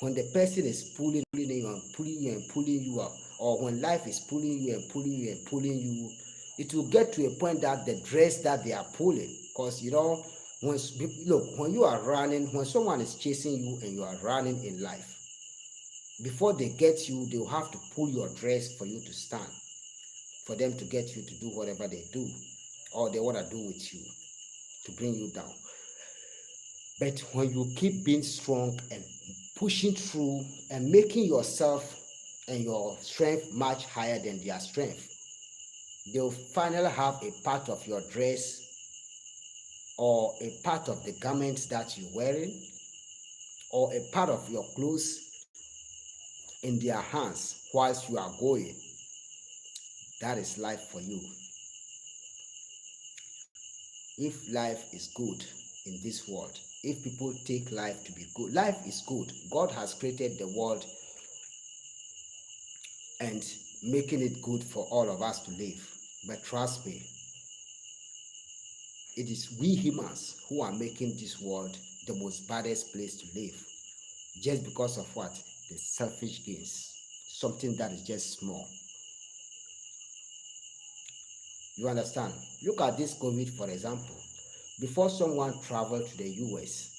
When the person is pulling you and pulling you and pulling you up, or when life is pulling you and pulling you and pulling you, it will get to a point that the dress that they are pulling, because when you are running, when someone is chasing you and you are running in life, before they get you, they will have to pull your dress for you to stand, for them to get you to do whatever they do or they want to do with you to bring you down. But when you keep being strong and pushing through and making yourself and your strength much higher than their strength, they'll finally have a part of your dress or a part of the garments that you're wearing or a part of your clothes, in their hands whilst you are going, that is life for you. If life is good in this world, if people take life to be good, life is good. God has created the world and making it good for all of us to live. But trust me, it is we humans who are making this world the most baddest place to live. Just because of what? The selfish gains. Something that is just small. You understand? Look at this COVID, for example. Before someone traveled to the US,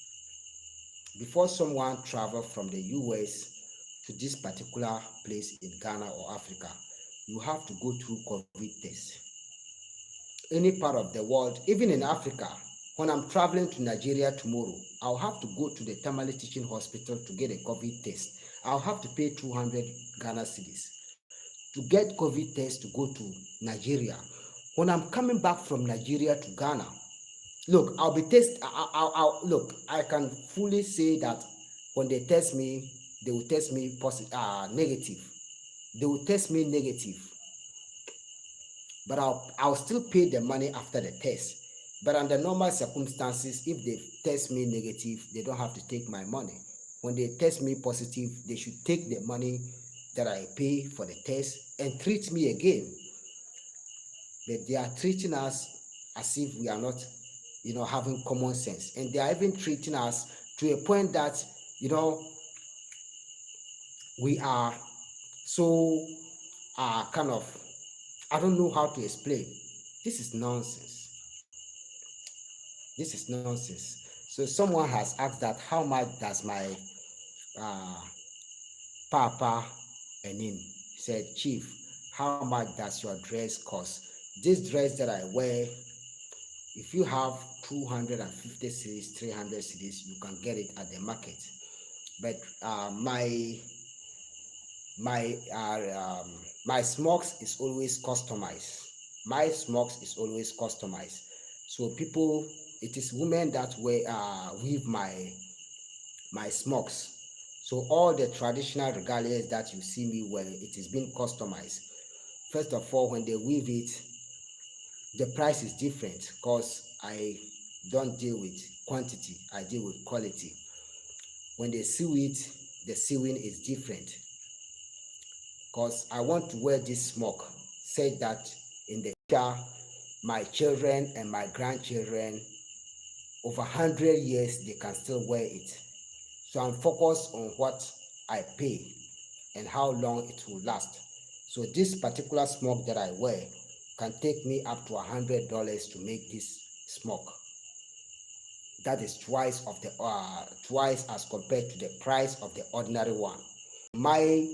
before someone traveled from the US to this particular place in Ghana or Africa, you have to go through COVID test. Any part of the world, even in Africa, when I'm traveling to Nigeria tomorrow, I'll have to go to the Tamale Teaching Hospital to get a COVID test. I'll have to pay 200 Ghana cedis to get COVID test to go to Nigeria. When I'm coming back from Nigeria to Ghana, look, I'll be test. Look, I can fully say that when they test me, they will test me negative. They will test me negative, but I'll still pay the money after the test. But under normal circumstances, if they test me negative, they don't have to take my money. When they test me positive, they should take the money that I pay for the test and treat me again. But they are treating us as if we are not, having common sense. And they are even treating us to a point that, we are so kind of, I don't know how to explain. This is nonsense. This is nonsense. So someone has asked that how much does my papa and him said, Chief, how much does your dress cost? This dress that I wear, if you have 250 cedis, 300 cedis, you can get it at the market. But my smocks is always customized. My smocks is always customized. So people, it is women that weave my smocks. So all the traditional regalias that you see me wear, it is being customized. First of all, when they weave it, the price is different because I don't deal with quantity, I deal with quality. When they sew it, the sewing is different because I want to wear this smock, said that in the future, my children and my grandchildren, over 100 years, they can still wear it. So I'm focused on what I pay and how long it will last. So this particular smock that I wear can take me up to $100 to make this smock. That is twice as compared to the price of the ordinary one. My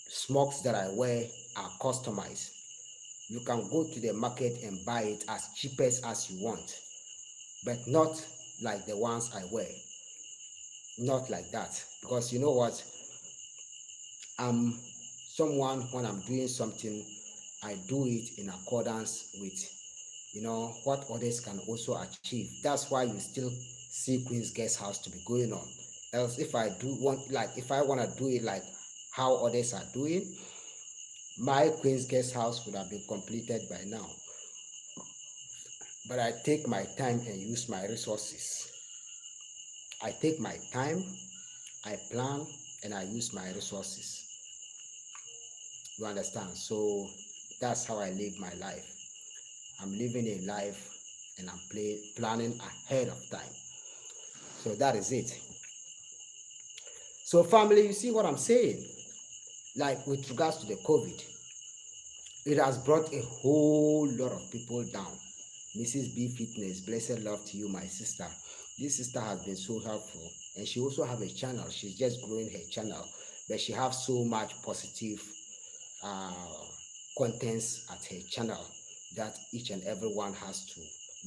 smocks that I wear are customized. You can go to the market and buy it as cheapest as you want, but not like the ones I wear. Not like that, because you know what? I'm someone, when I'm doing something, I do it in accordance with what others can also achieve. That's why you still see Queen's Guest House to be going on. Else, if I want to do it like how others are doing, my Queen's Guest House would have been completed by now. But I take my time and use my resources. I take my time, I plan, and I use my resources. You understand? So that's how I live my life. I'm living a life and I'm planning ahead of time. So that is it. So family, you see what I'm saying? Like with regards to the COVID, it has brought a whole lot of people down. Mrs. B Fitness, blessed love to you, my sister. This sister has been so helpful, and she also have a channel. She's just growing her channel, but she has so much positive contents at her channel that each and everyone has to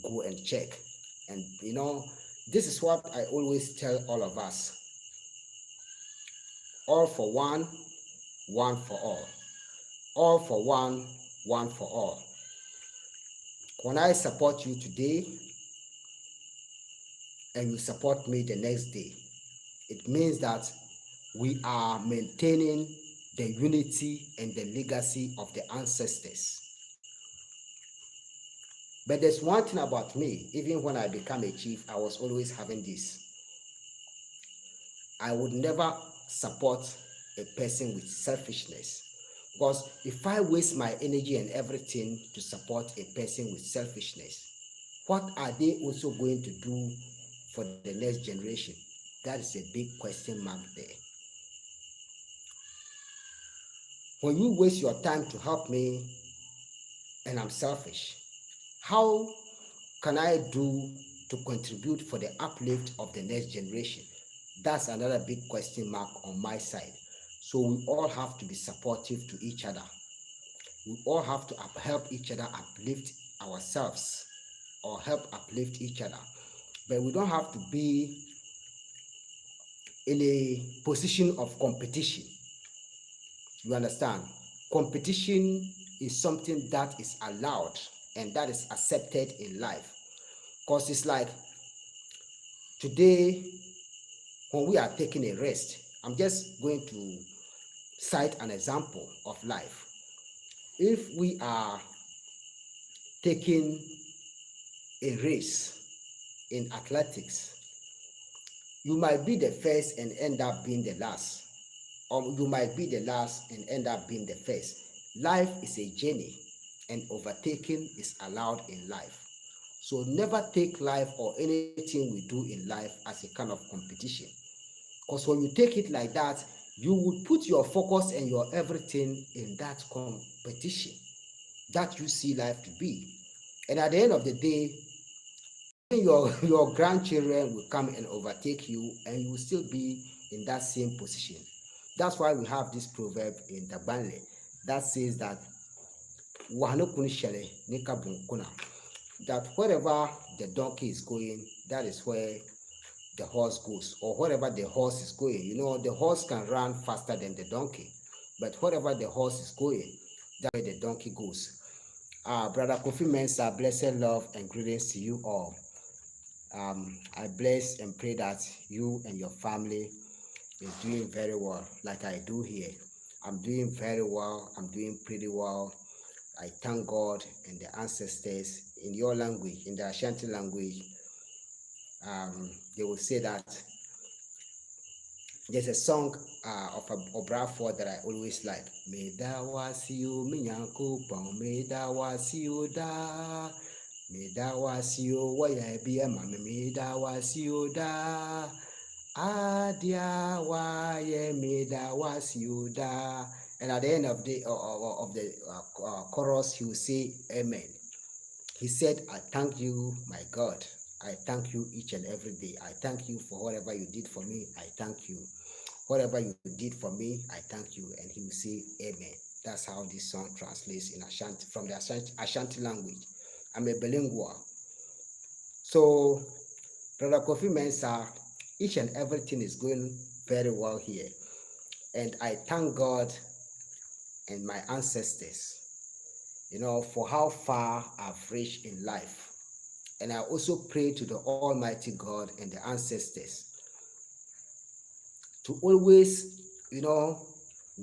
go and check. And this is what I always tell all of us: all for one, one for all. All for one, one for all. When I support you today and you support me the next day, it means that we are maintaining the unity and the legacy of the ancestors. But there's one thing about me, even when I became a chief, I was always having this. I would never support a person with selfishness. Because if I waste my energy and everything to support a person with selfishness, what are they also going to do for the next generation? That is a big question mark there. When you waste your time to help me and I'm selfish, how can I do to contribute for the uplift of the next generation? That's another big question mark on my side. So we all have to be supportive to each other. We all have to help each other uplift ourselves or help uplift each other. But we don't have to be in a position of competition. You understand? Competition is something that is allowed and that is accepted in life. Because it's like today, when we are taking a rest, I'm just going to cite an example of life. If we are taking a race in athletics, you might be the first and end up being the last, or you might be the last and end up being the first. Life is a journey, and overtaking is allowed in life. So never take life or anything we do in life as a kind of competition. Because when you take it like that, you would put your focus and your everything in that competition that you see life to be. And at the end of the day, even your grandchildren will come and overtake you, and you will still be in that same position. That's why we have this proverb in Dabanle that says that that wherever the donkey is going, that is where the horse goes, or wherever the horse is going. You know, the horse can run faster than the donkey, but wherever the horse is going, that's where the donkey goes. Brother Kofi Mensah, blessed love and greetings to you all. I bless and pray that you and your family is doing very well, like I do here. I'm doing very well. I'm doing pretty well. I thank God and the ancestors. In your language, in the Ashanti language, they will say that there's a song of Obrafour that I always like. Meda wasio minyanko pon, meda wasio da, meda wasio waya bia mame, meda wasio da, adia waya meda wasio da. And at the end of the chorus, he will say, Amen. He said, I thank you, my God. I thank you each and every day. I thank you for whatever you did for me. I thank you. Whatever you did for me, I thank you. And he will say, Amen. That's how this song translates in Ashanti, from the Ashanti language. I'm a bilingual. So, Brother Kofi Mensah, each and everything is going very well here. And I thank God and my ancestors, for how far I've reached in life. And I also pray to the Almighty God and the ancestors to always,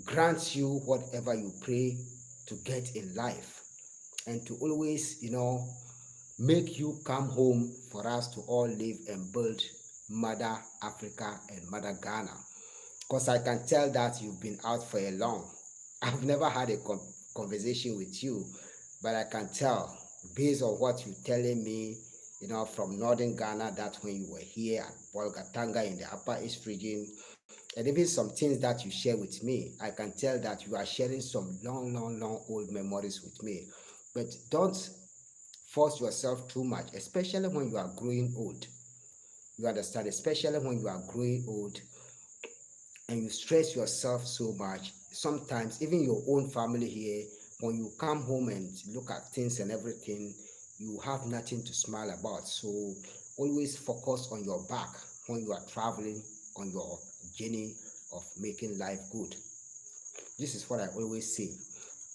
grant you whatever you pray to get in life, and to always, make you come home for us to all live and build Mother Africa and Mother Ghana. Because I can tell that you've been out for a long. I've never had a conversation with you, but I can tell based on what you're telling me, from northern Ghana, that when you were here at Bolgatanga in the Upper East region, and even some things that you share with me, I can tell that you are sharing some long, long, long old memories with me. But don't force yourself too much, especially when you are growing old. You understand? Especially when you are growing old and you stress yourself so much. Sometimes even your own family here, when you come home and look at things and everything, you have nothing to smile about. So always focus on your back when you are traveling on your journey of making life good. This is what I always say.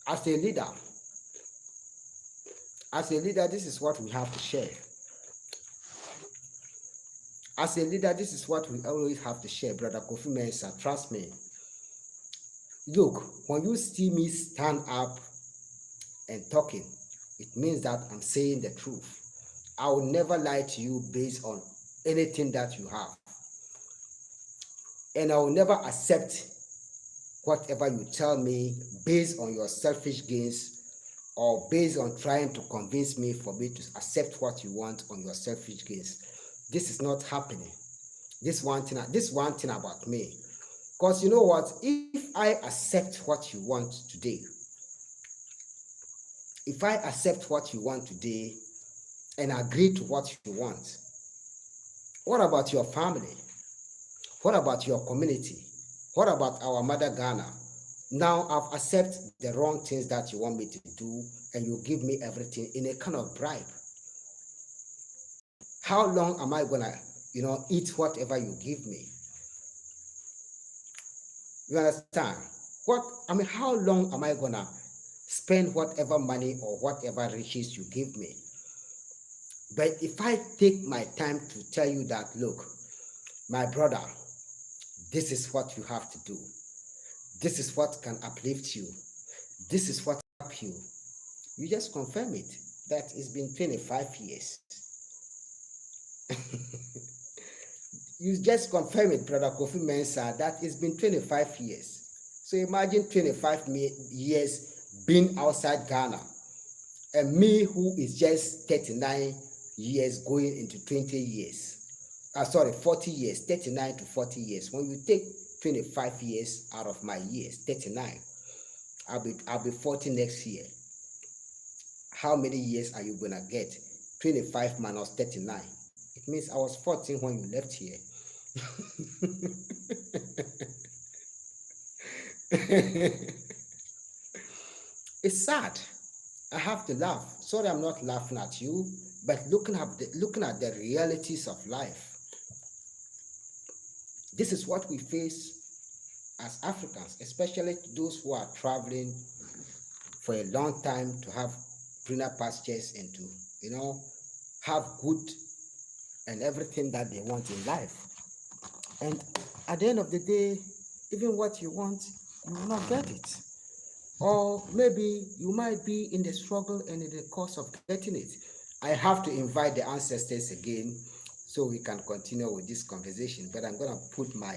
As a leader, this is what we have to share. As a leader, this is what we always have to share, Brother Kofi Mensah. Trust me. Look, when you see me stand up and talking, it means that I'm saying the truth. I will never lie to you based on anything that you have. And I will never accept whatever you tell me based on your selfish gains or based on trying to convince me for me to accept what you want on your selfish gains. This is not happening. This one thing about me. Because you know what? If I accept what you want today, if I accept what you want today and agree to what you want, what about your family? What about your community? What about our mother Ghana? Now I've accepted the wrong things that you want me to do, and you give me everything in a kind of bribe. How long am I gonna, eat whatever you give me? You understand? How long am I gonna spend whatever money or whatever riches you give me? But if I take my time to tell you that, look, my brother, this is what you have to do. This is what can uplift you. This is what can help you. You just confirm it. That it's been 25 years. You just confirm it, Brother Kofi Mensah, that it's been 25 years. So imagine 25 years being outside Ghana, and me who is just 39 years going into 20 years. 40 years, 39 to 40 years. When you take 25 years out of my years, 39, I'll be 40 next year. How many years are you gonna get? 25 minus 39. It means I was 14 when you left here. It's sad. I have to laugh. Sorry, I'm not laughing at you, but looking at the realities of life. This is what we face as Africans, especially those who are traveling for a long time to have greener pastures and to, have good and everything that they want in life. And at the end of the day, even what you want, you will not get it. Or maybe you might be in the struggle and in the course of getting it. I have to invite the ancestors again so we can continue with this conversation. But I'm going to put my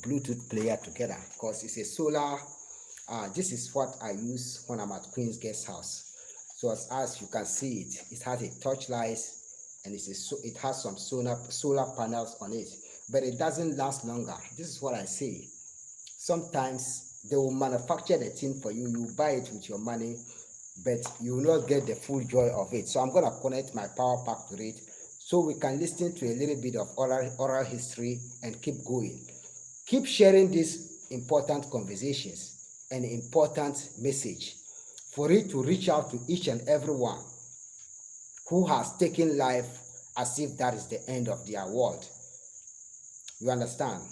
Bluetooth player together because it's a solar. This is what I use when I'm at Queen's Guest House. So as you can see it has a torchlight and it has some solar panels on it, but it doesn't last longer. This is what I say. Sometimes they will manufacture the thing for you, you buy it with your money, but you will not get the full joy of it. So I'm going to connect my power pack to it so we can listen to a little bit of oral history and keep going. Keep sharing these important conversations and important message for it to reach out to each and everyone who has taken life as if that is the end of their world. You understand?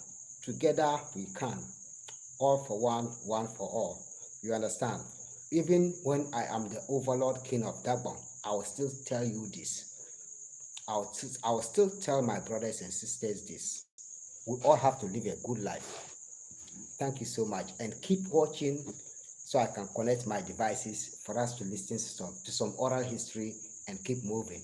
Together we can. All for one, one for all. You understand? Even when I am the overlord king of Dagbon, I will still tell you this. I will still tell my brothers and sisters this. We all have to live a good life. Thank you so much. And keep watching so I can connect my devices for us to listen to some oral history and keep moving.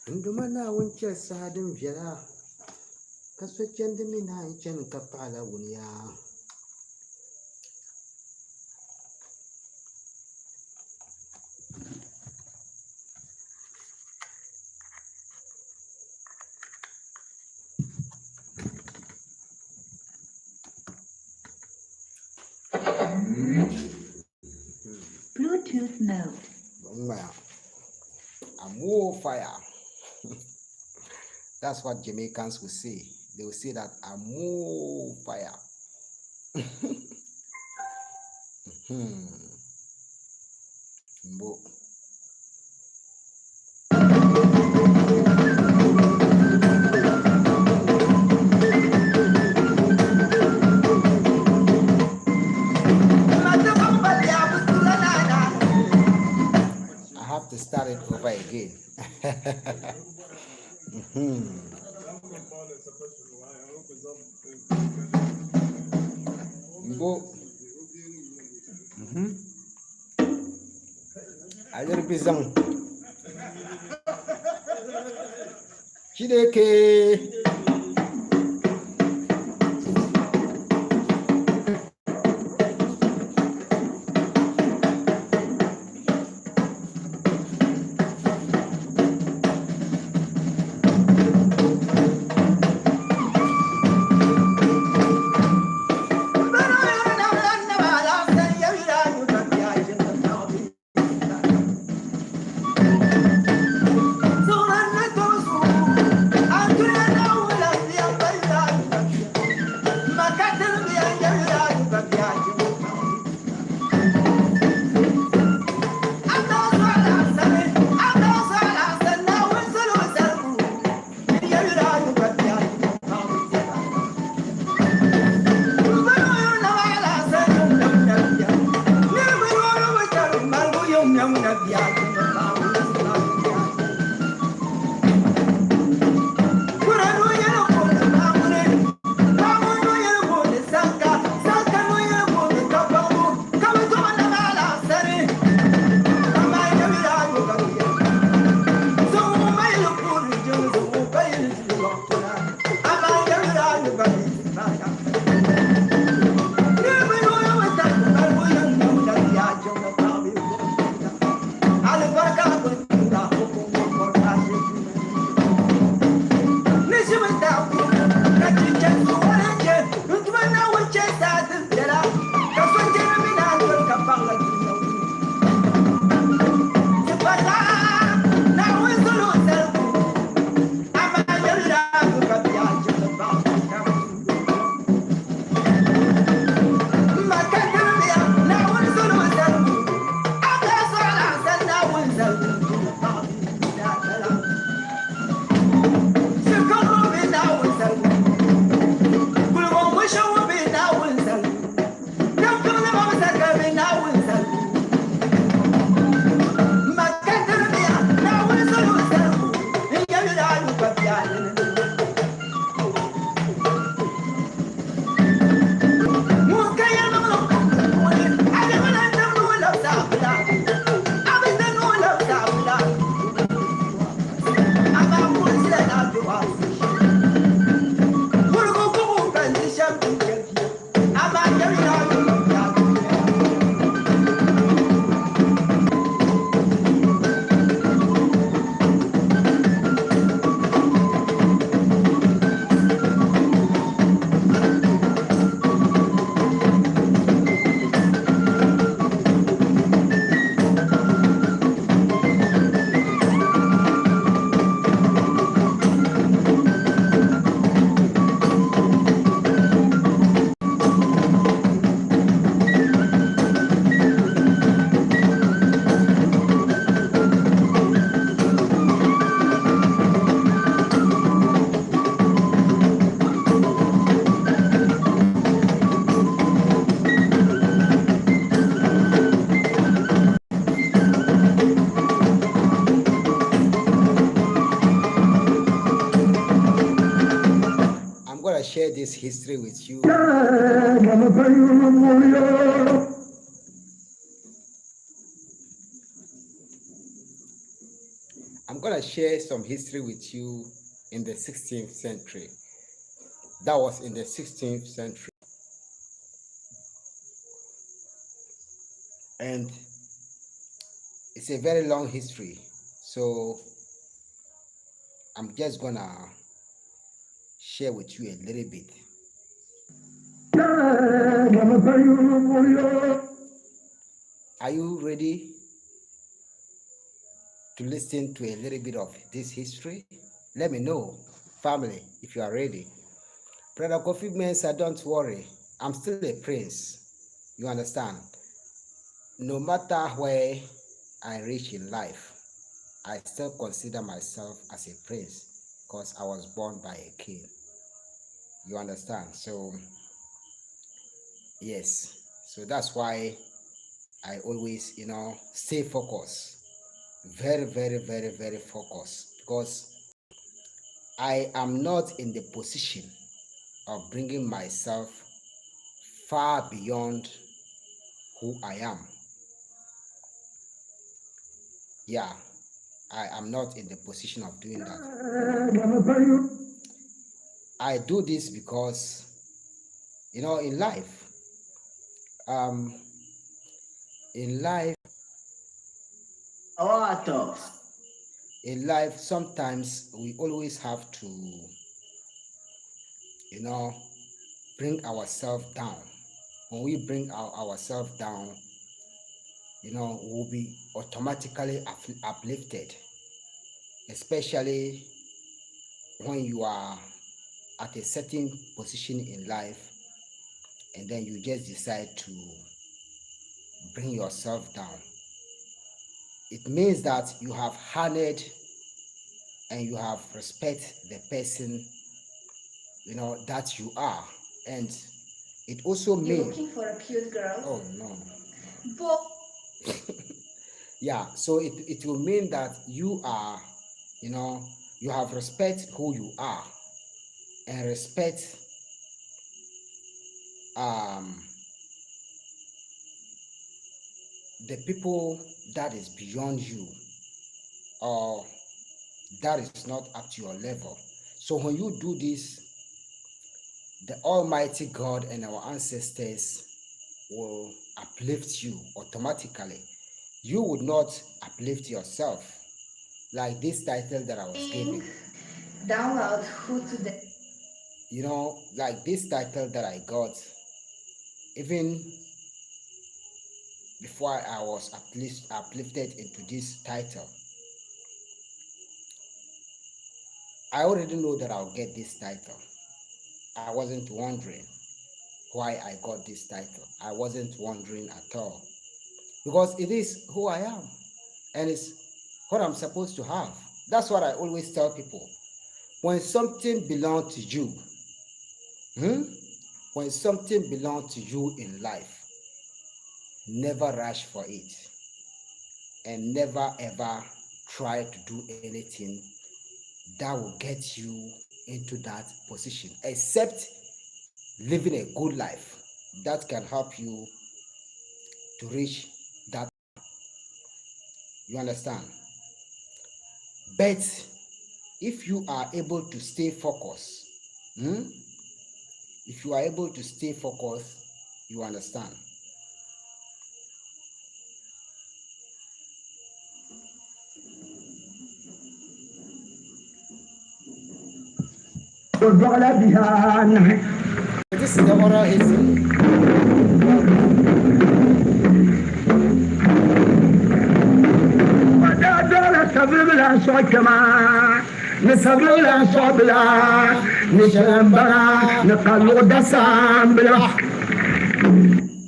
Ndumana wunche sadin vyara kaswecen dimina chen kapala wunya. Bluetooth mode. I'm more fire. That's what Jamaicans will say. They will say that I'm more fire. Mbo. I have to start it over again. Mbo. Ayer bizang. Chideke. Share this history with you. going to share some history with you in the 16th century. That was in the 16th century. And it's a very long history. So I'm just going to share with you a little bit. Are you ready to listen to a little bit of this history? Let me know, family, if you are ready. Brother Kofi Mensah, don't worry. I'm still a prince. You understand? No matter where I reach in life, I still consider myself as a prince because I was born by a king. You understand? So, yes. So that's why I always, stay focused. Very, very, very, very focused. Because I am not in the position of bringing myself far beyond who I am. Yeah, I am not in the position of doing that. I do this because, in life, um, in life, sometimes we always have to, bring ourselves down. When we bring ourselves down, we'll be automatically uplifted, especially when you are at a certain position in life and then you just decide to bring yourself down. It means that you have honored and you have respect the person that you are, and it also means You're looking for a cute girl? Oh no. Yeah, so it will mean that you are, you have respect who you are and respect the people that is beyond you or that is not up to your level. So when you do this, the Almighty God and our ancestors will uplift you automatically. You would not uplift yourself like this title that I was giving. Download who today. Like this title that I got, even before I was uplifted into this title, I already know that I'll get this title. I wasn't wondering why I got this title. I wasn't wondering at all. Because it is who I am. And it's what I'm supposed to have. That's what I always tell people. When something belongs to you, when something belongs to you in life, never rush for it. And never ever try to do anything that will get you into that position, except living a good life that can help you to reach that. You understand? But if you are able to stay focused, if you are able to stay focused, you understand. This is the oral history.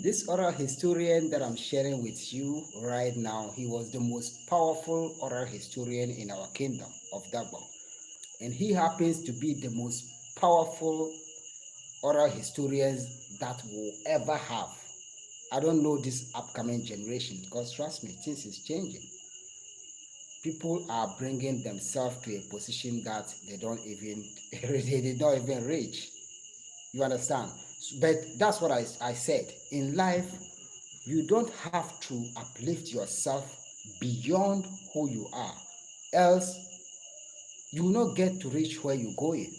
This oral historian that I'm sharing with you right now, he was the most powerful oral historian in our kingdom of Dagbo. And he happens to be the most powerful oral historians that we'll ever have. I don't know this upcoming generation because trust me, things is changing. People are bringing themselves to a position that they don't even reach. You understand? But that's what I said. In life, you don't have to uplift yourself beyond who you are. else you will not get to reach where you're going.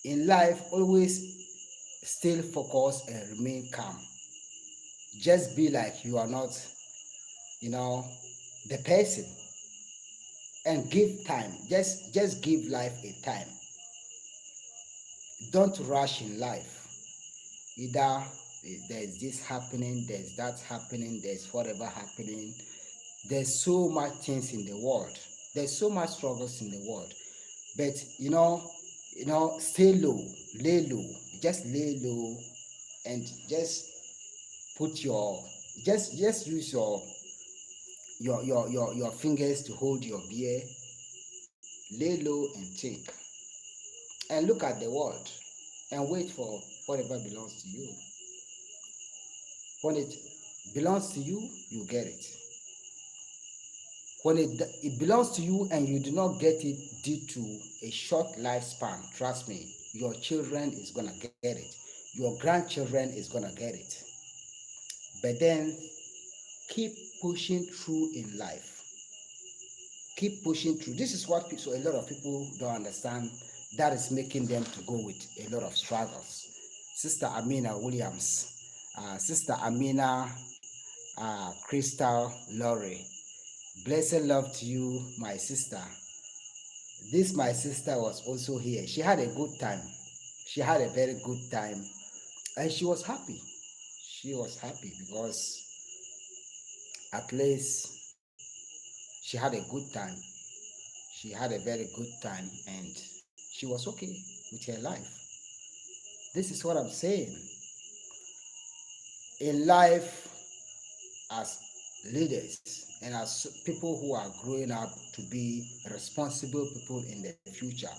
In life, always still focus and remain calm. Just be like you are not, you know, the person, and give time. Just give life a time. Don't rush in life. Either there's this happening, there's that happening, there's whatever happening. There's so much things in the world. There's so much struggles in the world. But stay low, lay low, just lay low, and just put your just use your fingers to hold your beer, lay low and think, and look at the world and wait for whatever belongs to you. When it belongs to you, you get it. When it belongs to you and you do not get it due to a short lifespan, trust me, your children is gonna get it. Your grandchildren is gonna get it. But then keep pushing through in life. Keep pushing through. This is what so a lot of people don't understand. That is making them to go with a lot of struggles. Sister Amina Williams, Sister Amina Crystal Laurie. Blessed love to you, my sister. This my sister was also here. She had a good time. She had a very good time, and she was happy. She was happy because at least she had a good time. She had a very good time, and she was okay with her life. This is what I'm saying. In life, as leaders and as people who are growing up to be responsible people in the future,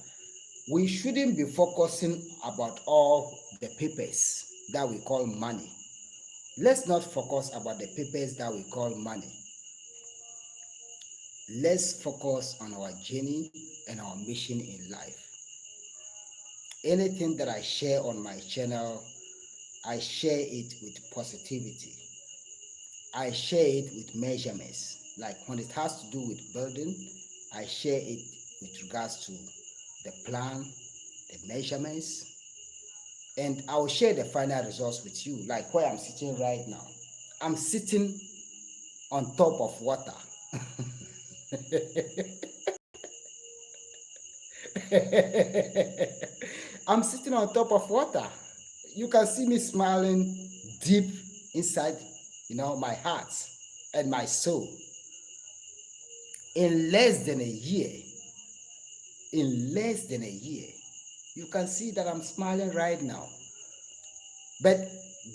we shouldn't be focusing about all the papers that we call money. Let's not focus about the papers that we call money. Let's focus on our journey and our mission in life. Anything that I share on my channel, I share it with positivity. I share it with measurements. Like when it has to do with building, I share it with regards to the plan, the measurements, and I'll share the final results with you. Like where I'm sitting right now. I'm sitting on top of water. I'm sitting on top of water. You can see me smiling deep inside, my heart and my soul. In less than a year, you can see that I'm smiling right now. But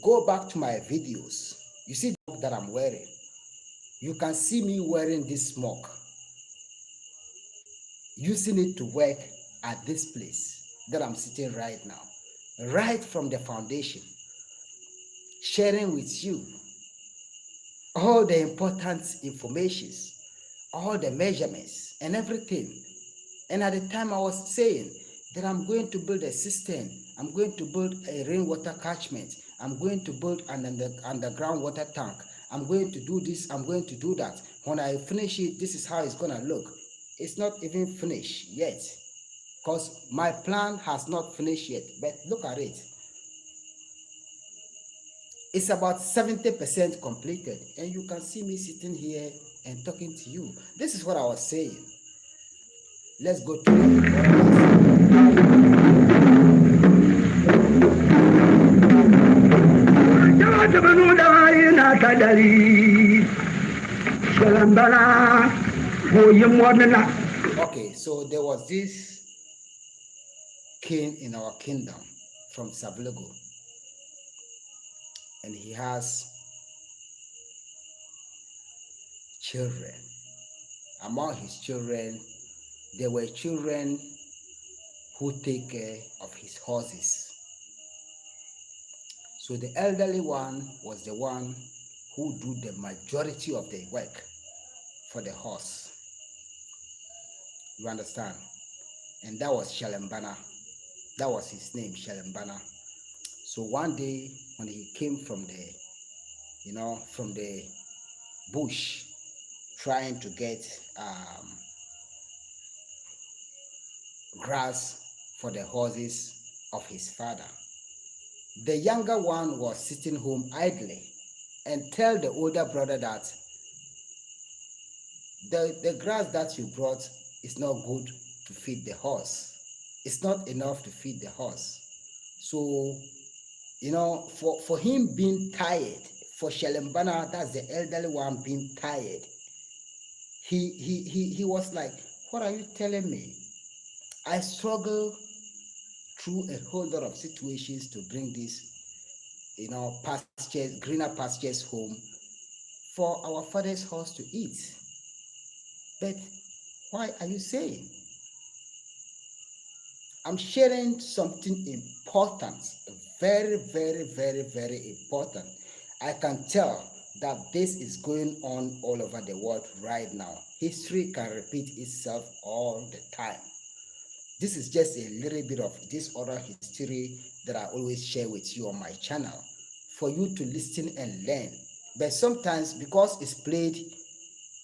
go back to my videos. You see the smoke that I'm wearing. You can see me wearing this smoke, using it to work at this place that I'm sitting right now, right from the foundation, sharing with you all the important informations, all the measurements and everything. And at the time I was saying that I'm going to build a system, I'm going to build a rainwater catchment, I'm going to build an underground water tank, I'm going to do this, I'm going to do that. When I finish it, this is how it's going to look. It's not even finished yet, because my plan has not finished yet. But look at it. It's about 70% completed, and you can see me sitting here and talking to you. This is what I was saying. Let's go to Okay, so there was this king in our kingdom from Savlego, and he has children. Among his children, there were children who take care of his horses. So the elderly one was the one who do the majority of the work for the horse. You understand? And that was Shalembana. That was his name, Shalembana. So one day when he came from the bush, trying to get grass for the horses of his father. The younger one was sitting home idly and tell the older brother that the grass that you brought is not good to feed the horse. It's not enough to feed the horse. So, for him being tired, for Shelembana, that's the elderly one, being tired, he was like, what are you telling me? I struggle through a whole lot of situations to bring this, pastures, greener pastures home for our father's horse to eat. But why are you saying? I'm sharing something important, very, very, very, very important. I can tell that this is going on all over the world right now. History can repeat itself all the time. This is just a little bit of this other history that I always share with you on my channel for you to listen and learn. But sometimes because it's played,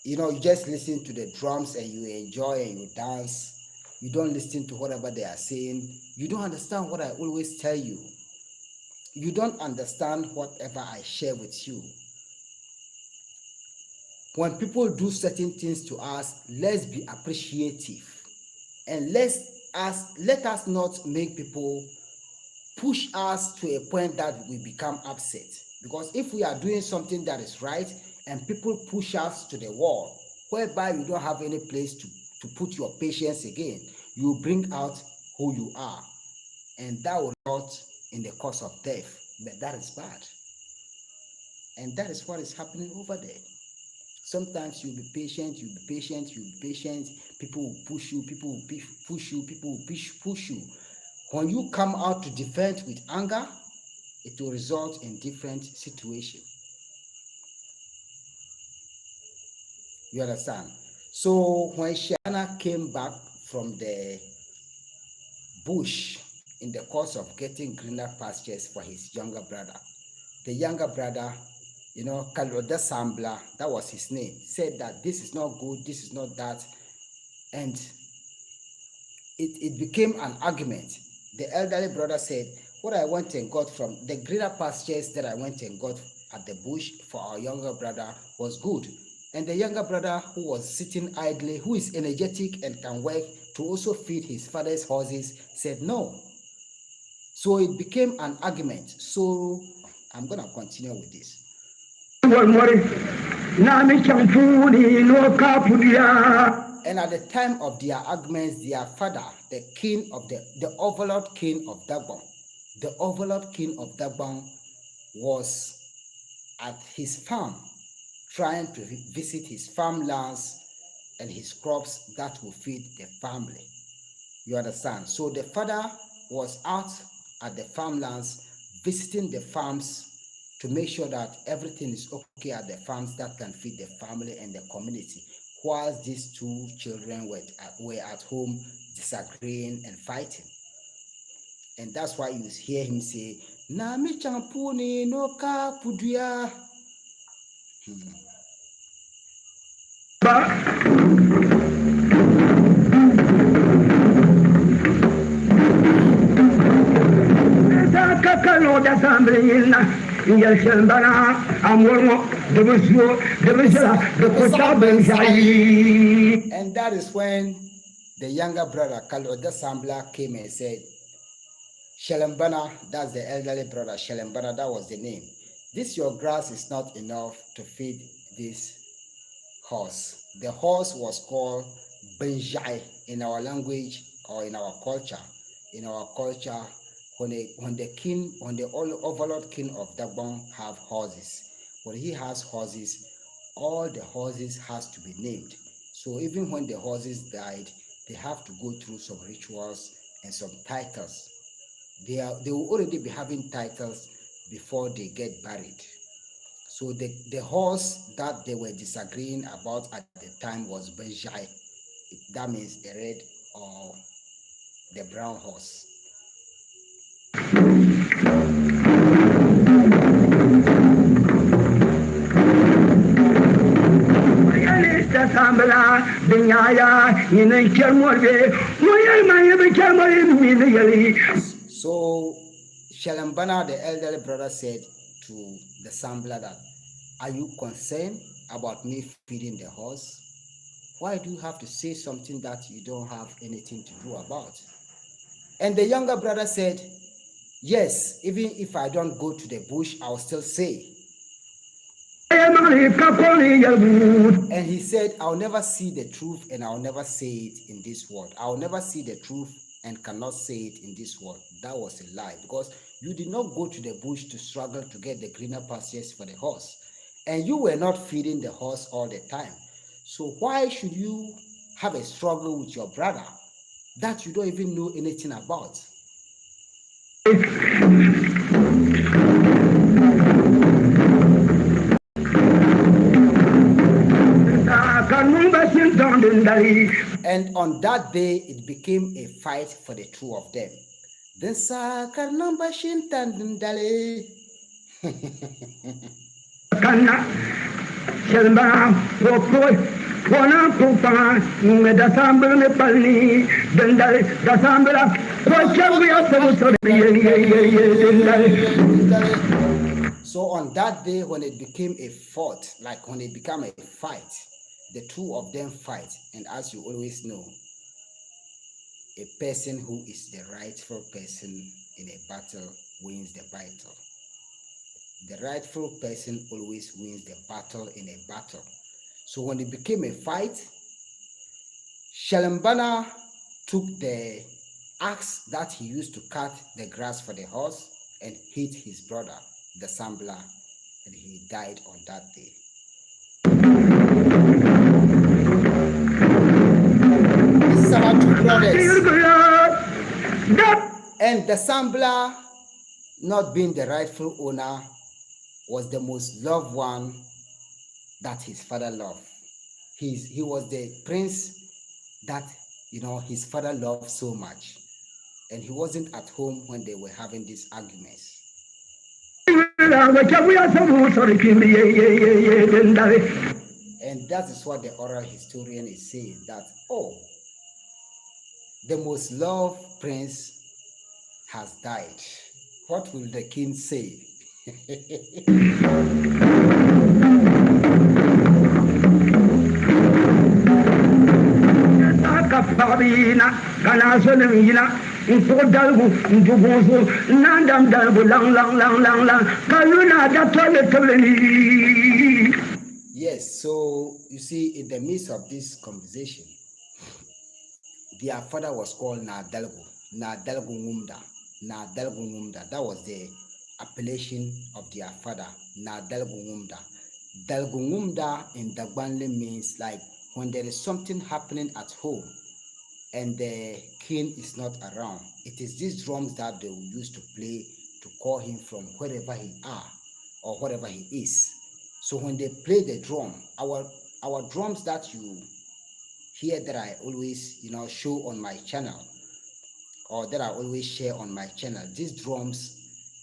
you just listen to the drums and you enjoy and you dance. You don't listen to whatever they are saying. You don't understand what I always tell you. You don't understand whatever I share with you. When people do certain things to us, let's be appreciative. And let us not make people push us to a point that we become upset. Because if we are doing something that is right and people push us to the wall, whereby you don't have any place to put your patience again, you bring out who you are. And that will result in the cause of death. But that is bad. And that is what is happening over there. Sometimes you'll be patient, people will push you, people will push you, people will push you. When you come out to defend with anger, it will result in different situation. You understand? So when Shana came back from the bush in the course of getting greener pastures for his younger brother, the younger brother, Kaloda Sambla, that was his name, said that this is not good, this is not that, and it became an argument. The elderly brother said, what I went and got from the greener pastures that I went and got at the bush for our younger brother was good. And the younger brother, who was sitting idly, who is energetic and can work to also feed his father's horses, said no. So it became an argument. So I'm going to continue with this. And at the time of their arguments, their father, the king of the overlord king of Dagbon, the overlord king of Dagbon was at his farm trying to visit his farmlands and his crops that will feed the family. You understand? So the father was out at the farmlands visiting the farms to make sure that everything is okay at the farms that can feed the family and the community, whilst these two children were at home disagreeing and fighting. And that's why you hear him say, Nami champuni no ka puduya. And that is when the younger brother, Kaloda Sambla, came and said, Shelembana, that's the elderly brother, Shelembana, that was the name. This your grass is not enough to feed this horse. The horse was called Benjai in our language or in our culture. In our culture, when the overlord king of Dagbon have horses, when he has horses, all the horses has to be named. So even when the horses died, they have to go through some rituals and some titles. They will already be having titles before they get buried. So the horse that they were disagreeing about at the time was Benjai. That means the red or the brown horse. So Shalambana, the elderly brother, said to the Sambla that, are you concerned about me feeding the horse? Why do you have to say something that you don't have anything to do about? And the younger brother said, yes, even if I don't go to the bush, I'll still say. And he said, I'll never see the truth and I'll never say it in this world. I'll never see the truth and cannot say it in this world. That was a lie, because you did not go to the bush to struggle to get the greener pastures for the horse. And you were not feeding the horse all the time. So why should you have a struggle with your brother that you don't even know anything about? And on that day, it became a fight for the two of them. Then so on that day, when it became a fight, like when it became a fight, the two of them fight. And as you always know, a person who is the rightful person in a battle wins the battle. The rightful person always wins the battle in a battle. So when it became a fight, Shalambana took the axe that he used to cut the grass for the horse and hit his brother, the Sambla, and he died on that day. These are our two brothers. And the Sambla, not being the rightful owner, was the most loved one that his father loved. He was the prince that his father loved so much, and he wasn't at home when they were having these arguments. And that is what the oral historian is saying, that the most loved prince has died. What will the king say? Yes, so you see, in the midst of this conversation, their father was called Nadalgu Ngumda. That was the appellation of their father, Nadalgu Ngumda. Dalgu Ngumda in Dagbanle means like when there is something happening at home and the king is not around. It is these drums that they will use to play to call him from wherever he are or wherever he is. So when they play the drum, our drums that you hear that I always show on my channel, or that I always share on my channel, these drums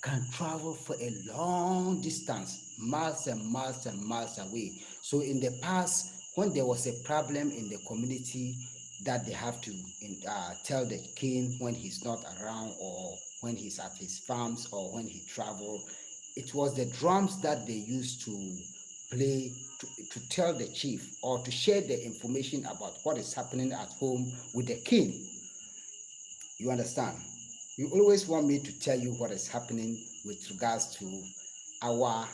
can travel for a long distance, miles and miles and miles away. So in the past, when there was a problem in the community that they have to tell the king when he's not around, or when he's at his farms, or when he traveled, it was the drums that they used to play to tell the chief or to share the information about what is happening at home with the king. You understand? You always want me to tell you what is happening with regards to our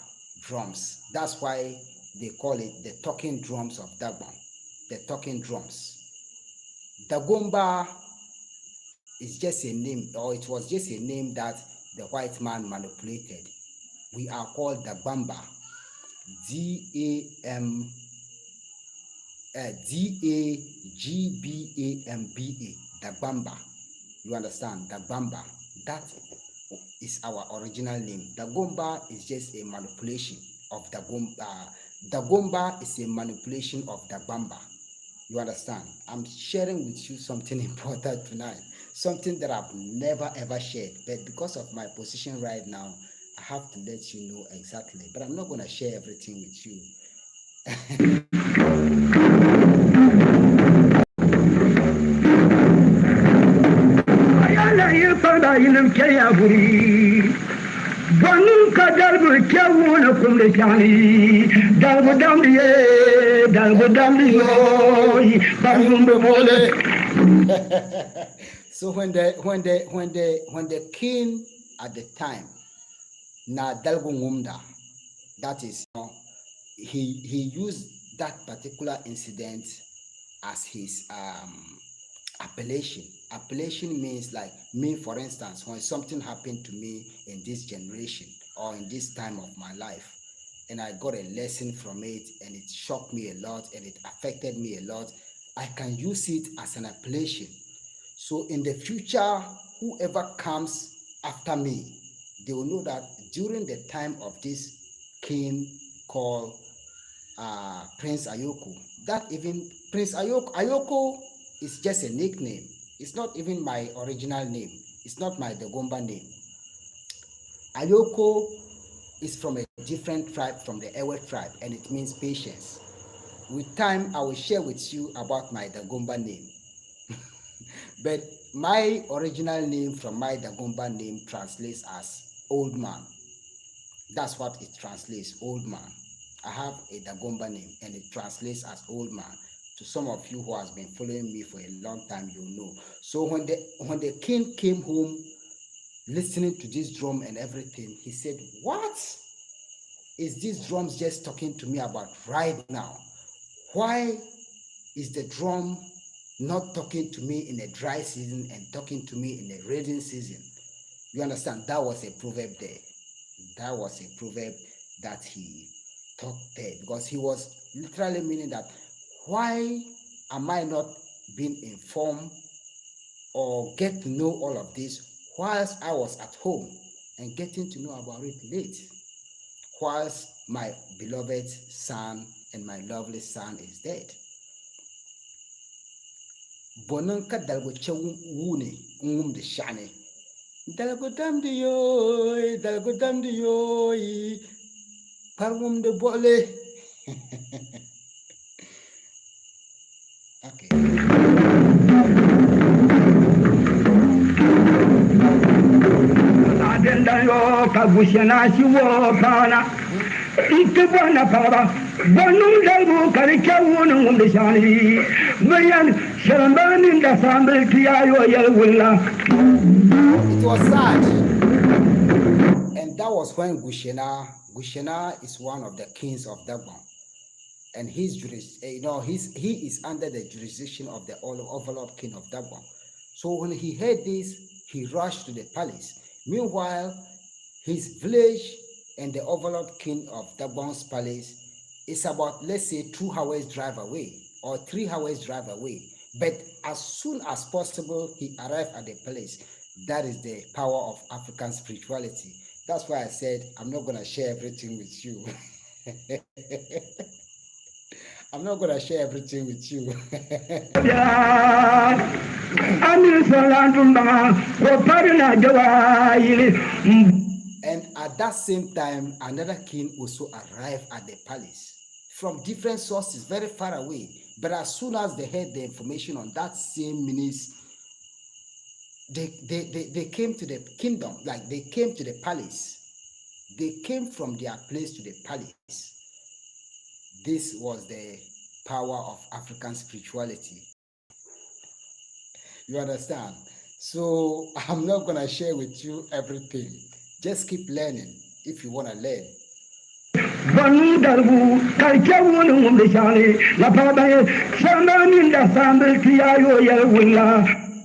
drums. That's why they call it the talking drums of Dagban. The talking drums. Dagomba is just a name, or it was just a name that the white man manipulated. We are called Dagbamba. Dagbamba. Dagbamba. You understand? Dagbamba. That is our original name. Dagomba is just a manipulation of Dagomba. Dagomba is a manipulation of Dagbamba. You understand? I'm sharing with you something important tonight. Something that I've never ever shared. But because of my position right now, I have to let you know exactly. But I'm not going to share everything with you. pada ilim kaya buri. Banu kadalbu kyawuna kumde kyani. Dalbu damdiye, barumbe bole. So when the king at the time na dalbu ngumda, that is, he used that particular incident as his appellation. Appellation means like me, for instance, when something happened to me in this generation or in this time of my life, and I got a lesson from it, and it shocked me a lot, and it affected me a lot, I can use it as an appellation. So in the future, whoever comes after me, they will know that during the time of this king called Prince Ayoko, that even Prince Ayoko is just a nickname. It's not even my original name. It's not my Dagomba name. Ayoko is from a different tribe, from the Ewe tribe, and it means patience. With time, I will share with you about my Dagomba name. But my original name from my Dagomba name translates as old man. That's what it translates, old man. I have a Dagomba name, and it translates as old man. To some of you who has been following me for a long time, you know. So when the king came home, listening to this drum and everything, he said, "What is these drums just talking to me about right now? Why is the drum not talking to me in a dry season and talking to me in a rainy season?" You understand? That was a proverb there. That was a proverb that he talked there, because he was literally meaning that, why am I not being informed or get to know all of this whilst I was at home, and getting to know about it late, whilst my beloved son and my lovely son is dead? Bonanka dalgo chewune ngum de shane. Dalgo damdi yo, parwum de bole. Okay. Adendayo kabushana siwo pana. Ikebana para. Banu dalbu karikawuna ngumde shani. Mayan shalambani ndasambe kiyayo yelwula. It was sad. And that was when Gushena is one of the kings of Dagon. And he is under the jurisdiction of the overlord king of Dagon. So when he heard this, he rushed to the palace. Meanwhile, his village and the overlord king of Dagon's palace is about, let's say, 2 hours drive away or 3 hours drive away. But as soon as possible, he arrived at the palace. That is the power of African spirituality. That's why I said I'm not going to share everything with you. I'm not going to share everything with you. And at that same time, another king also arrived at the palace from different sources, very far away. But as soon as they heard the information on that same ministry, they came to the kingdom, like they came to the palace. They came from their place to the palace. This was the power of African spirituality. You understand? So I'm not going to share with you everything. Just keep learning if you want to learn.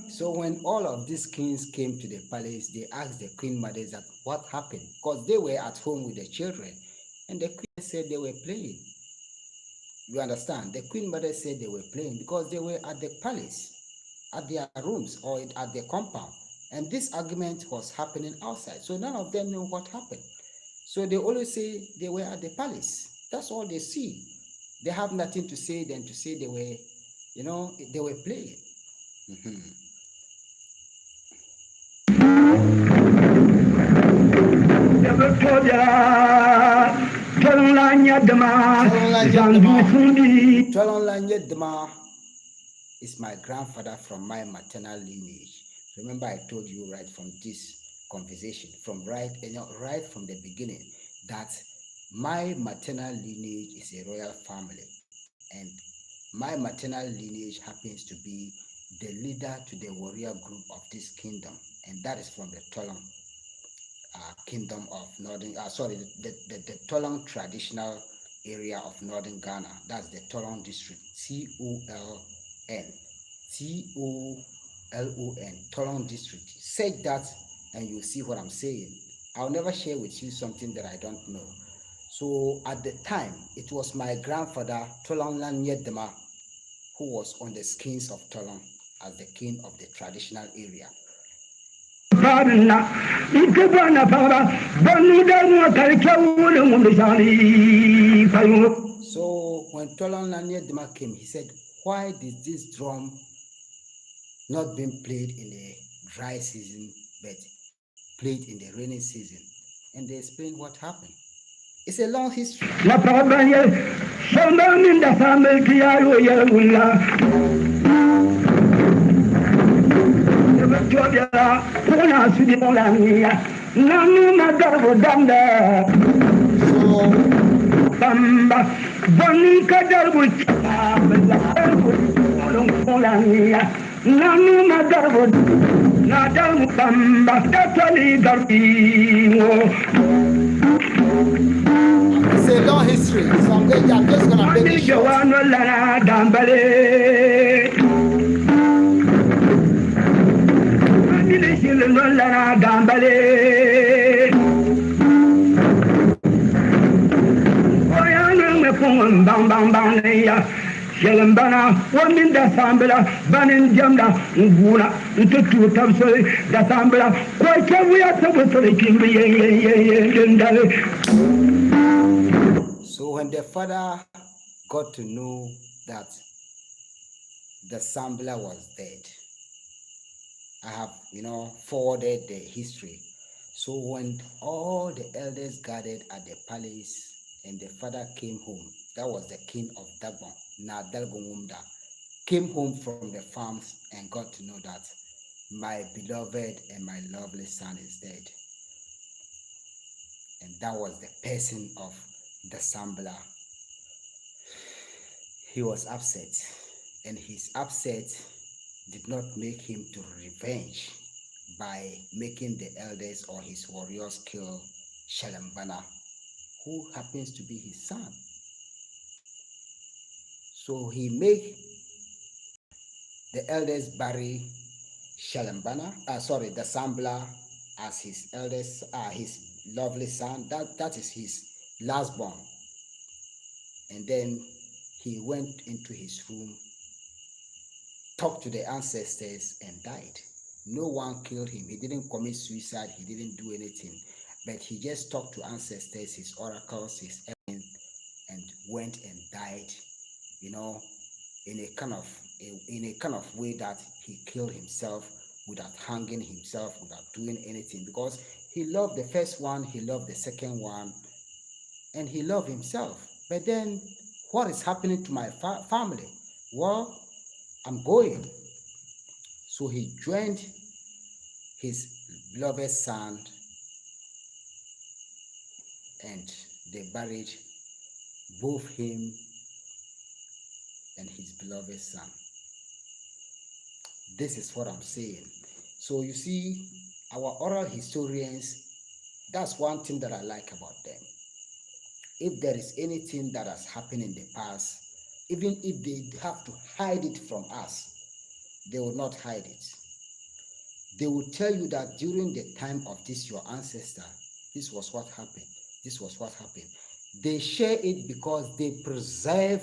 So when all of these kings came to the palace, they asked the queen mothers that what happened, because they were at home with the children, and the queen said they were playing. You understand? The queen mother said they were playing because they were at the palace, at their rooms or at their compound, and this argument was happening outside. So none of them knew what happened. So they always say they were at the palace. That's all they see. They have nothing to say than to say they were, they were playing. Is my grandfather from my maternal lineage. Remember, I told you right from this conversation, right from the beginning, that my maternal lineage is a royal family, and my maternal lineage happens to be the leader to the warrior group of this kingdom, and that is from the Tolang kingdom of northern, the Tolang traditional area of northern Ghana. That's the Tolang district, Toln, Tolon, Tolang district. Say that and you'll see what I'm saying. I'll never share with you something that I don't know. So at the time, it was my grandfather, Tolang Lanyedema, who was on the skins of Tolang as the king of the traditional area. So when Tolang Lanyedema came, he said, why did this drum not being played in the dry season, but played in the rainy season? And they explained what happened. It's a long history. It's a long history, so I'm just going to make it short. Shelambana, one in the Sambela, Banin Jamda, Nguna, Tutu Tamso, the Sambela, quite a we are supposed to So when the father got to know that the Sambela was dead, I have, forwarded the history. So when all the elders gathered at the palace and the father came home, that was the king of Dagbon, Nadalgongumda, came home from the farms and got to know that my beloved and my lovely son is dead. And that was the person of the Sambela. He was upset, and his upset did not make him to revenge by making the elders or his warriors kill Shalambana, who happens to be his son. So he made the elders bury the Sambela as his eldest, his lovely son. That is his last born. And then he went into his room, talked to the ancestors, and died. No one killed him. He didn't commit suicide. He didn't do anything. But he just talked to ancestors, his oracles, his everything, and went and died, in a kind of way that he killed himself without hanging himself, without doing anything, because he loved the first one, he loved the second one, and he loved himself. But then, what is happening to my family? Well, I'm going. So he joined his beloved son, and they buried both him and his beloved son. This is what I'm saying. So you see, our oral historians, that's one thing that I like about them. If there is anything that has happened in the past, even if they have to hide it from us, they will not hide it. They will tell you that during the time of this, your ancestor, this was what happened. This was what happened. They share it because they preserve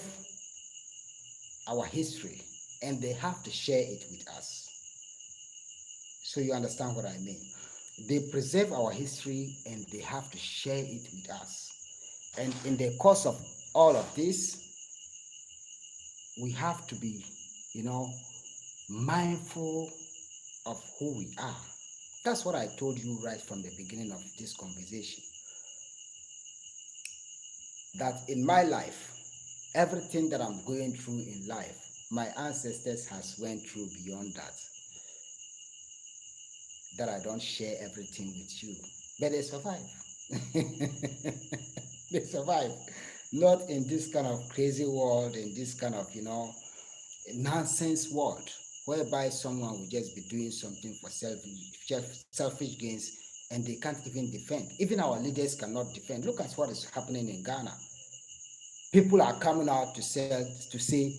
our history, and they have to share it with us. So you understand what I mean? They preserve our history and they have to share it with us. And in the course of all of this, we have to be, mindful of who we are. That's what I told you right from the beginning of this conversation. That in my life, everything that I'm going through in life, my ancestors has went through beyond that. that I don't share everything with you. But they survive. They survive. Not in this kind of crazy world, in this kind of, nonsense world, whereby someone will just be doing something for selfish gains, and they can't even defend. Even our leaders cannot defend. Look at what is happening in Ghana. People are coming out to say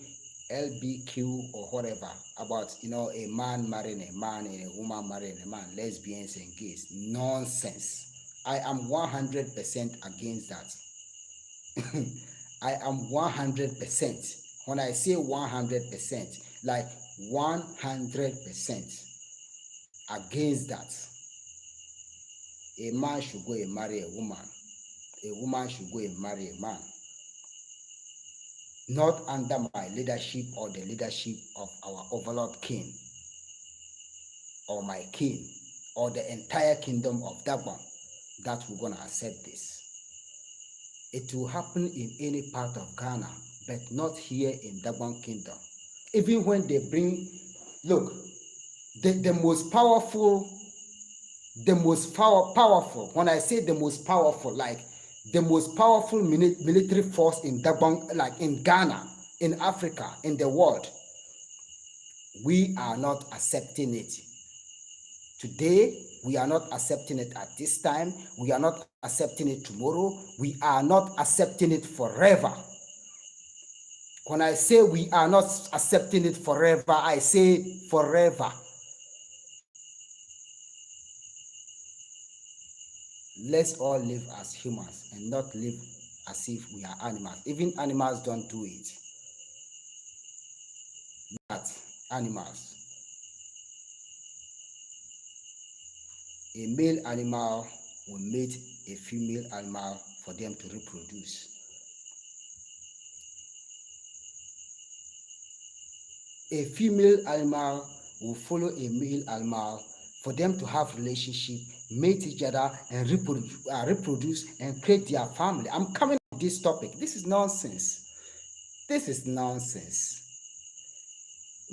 LBQ or whatever about a man marrying a man and a woman marrying a man, lesbians and gays. Nonsense. I am 100% against that. I am 100%. When I say 100%, like 100% against that. A man should go and marry a woman. A woman should go and marry a man. Not under my leadership or the leadership of our overlord king, or my king, or the entire kingdom of Dagon, that we're going to accept this. It will happen in any part of Ghana, but not here in Dagon kingdom. Even when they bring, look, the most powerful, when I say the most powerful, like the most powerful military force in Dagon, like in Ghana, in Africa, in the world, we are not accepting it. Today, we are not accepting it at this time. We are not accepting it tomorrow. We are not accepting it forever. When I say we are not accepting it forever, I say forever. Let's all live as humans and not live as if we are animals. Even animals don't do it. But animals. A male animal will mate a female animal for them to reproduce. A female animal will follow a male animal for them to have relationship, mate each other, and reproduce and create their family. I'm coming on this topic. This is nonsense. This is nonsense.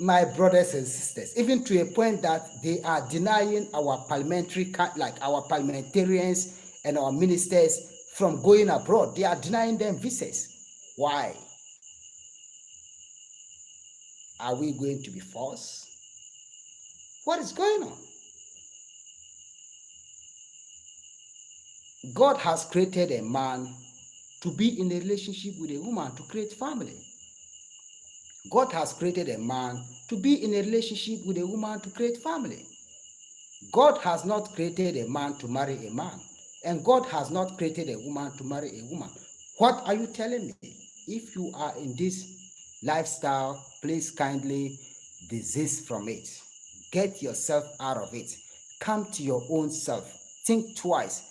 My brothers and sisters, even to a point that they are denying our our parliamentarians and our ministers from going abroad. They are denying them visas. Why? Are we going to be forced? What is going on? God has created a man to be in a relationship with a woman to create family. God has created a man to be in a relationship with a woman to create family. God has not created a man to marry a man, and God has not created a woman to marry a woman. What are you telling me? If you are in this lifestyle, please kindly desist from it. Get yourself out of it. Come to your own self. Think twice.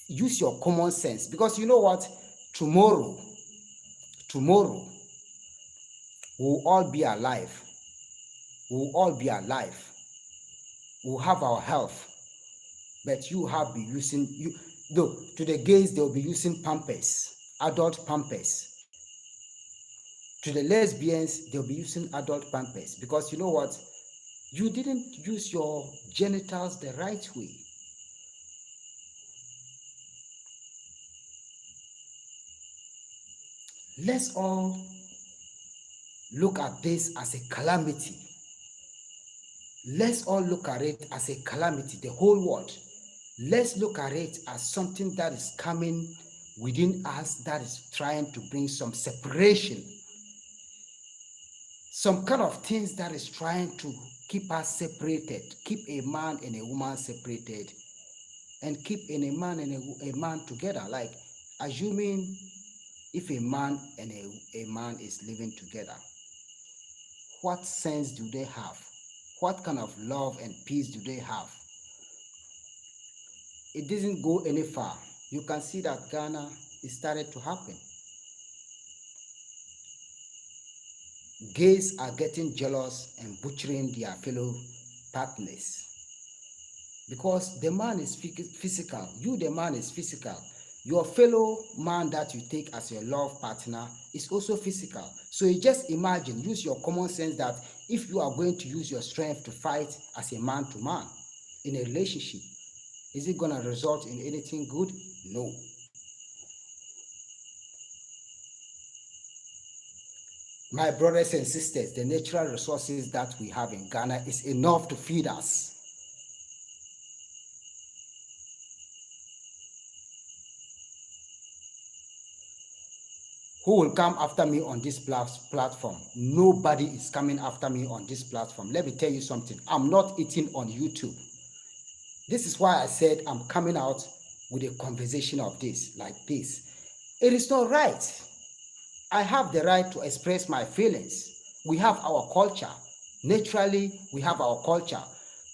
Use your common sense, because you know what? Tomorrow, we'll all be alive. We'll all be alive. We'll have our health. But you have been using, to the gays, they'll be using pampers, adult pampers. To the lesbians, they'll be using adult pampers, because you know what? You didn't use your genitals the right way. Let's all look at this as a calamity. Let's all look at it as a calamity, the whole world. Let's look at it as something that is coming within us, that is trying to bring some separation. Some kind of things that is trying to keep us separated, keep a man and a woman separated, and keep a man and a man together. Like, assuming if a man and a man is living together, what sense do they have? What kind of love and peace do they have? It doesn't go any far. You can see that Ghana is started to happen. Gays are getting jealous and butchering their fellow partners, because the man is physical. You, the man, is physical. Your fellow man that you take as your love partner is also physical. So you just imagine, use your common sense, that if you are going to use your strength to fight as a man to man, in a relationship. Is it going to result in anything good? No. My brothers and sisters, the natural resources that we have in Ghana is enough to feed us. Who will come after me on this platform? Nobody is coming after me on this platform. Let me tell you something. I'm not eating on YouTube. This is why I said I'm coming out with a conversation of this, like this. It is not right. I have the right to express my feelings. We have our culture. Naturally, we have our culture.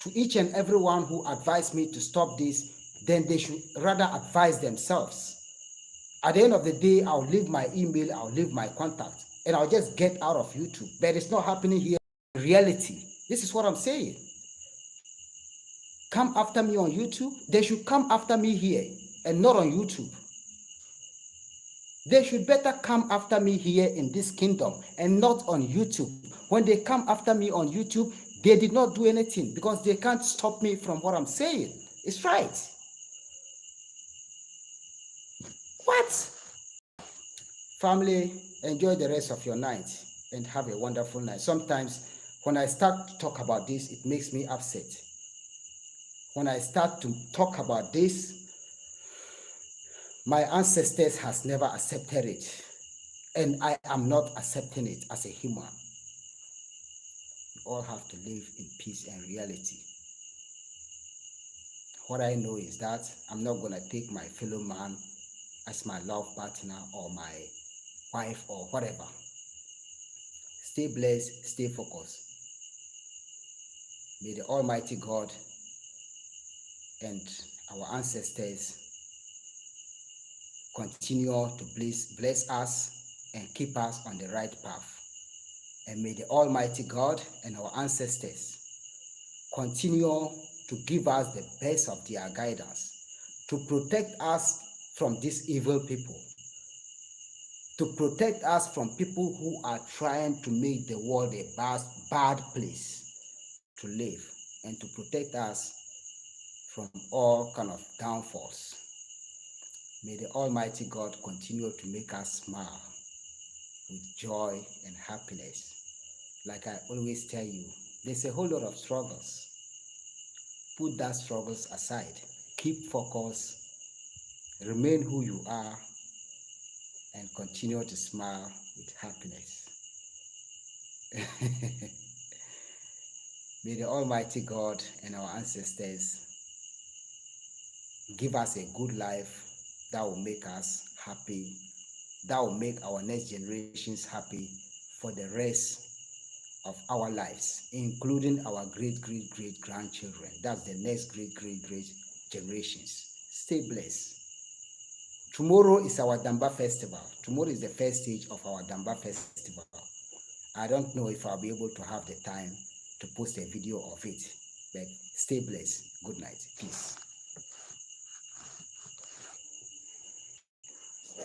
To each and everyone who advised me to stop this, then they should rather advise themselves. At the end of the day, I'll leave my email, I'll leave my contact, and I'll just get out of YouTube. But it's not happening here in reality. This is what I'm saying. Come after me on YouTube. They should come after me here and not on YouTube. They should better come after me here in this kingdom and not on YouTube. When they come after me on YouTube, they did not do anything because they can't stop me from what I'm saying. It's right. What? Family, enjoy the rest of your night and have a wonderful night. Sometimes when I start to talk about this, it makes me upset. When I start to talk about this, my ancestors has never accepted it, and I am not accepting it as a human. We all have to live in peace and reality. What I know is that I'm not going to take my fellow man as my love partner or my wife or whatever. Stay blessed, stay focused. May the Almighty God and our ancestors continue to bless us and keep us on the right path. And may the Almighty God and our ancestors continue to give us the best of their guidance, to protect us from these evil people, to protect us from people who are trying to make the world a bad place to live, and to protect us from all kind of downfalls. May the Almighty God continue to make us smile with joy and happiness. Like I always tell you, there's a whole lot of struggles. Put that struggles aside. Keep focused. Remain who you are and continue to smile with happiness. May the Almighty God and our ancestors give us a good life that will make us happy, that will make our next generations happy for the rest of our lives, including our great-great-great-grandchildren. That's the next great-great-great generations. Stay blessed. Tomorrow is our Damba festival. Tomorrow is the first stage of our Damba festival. I don't know if I'll be able to have the time to post a video of it, but stay blessed. Good night. Peace.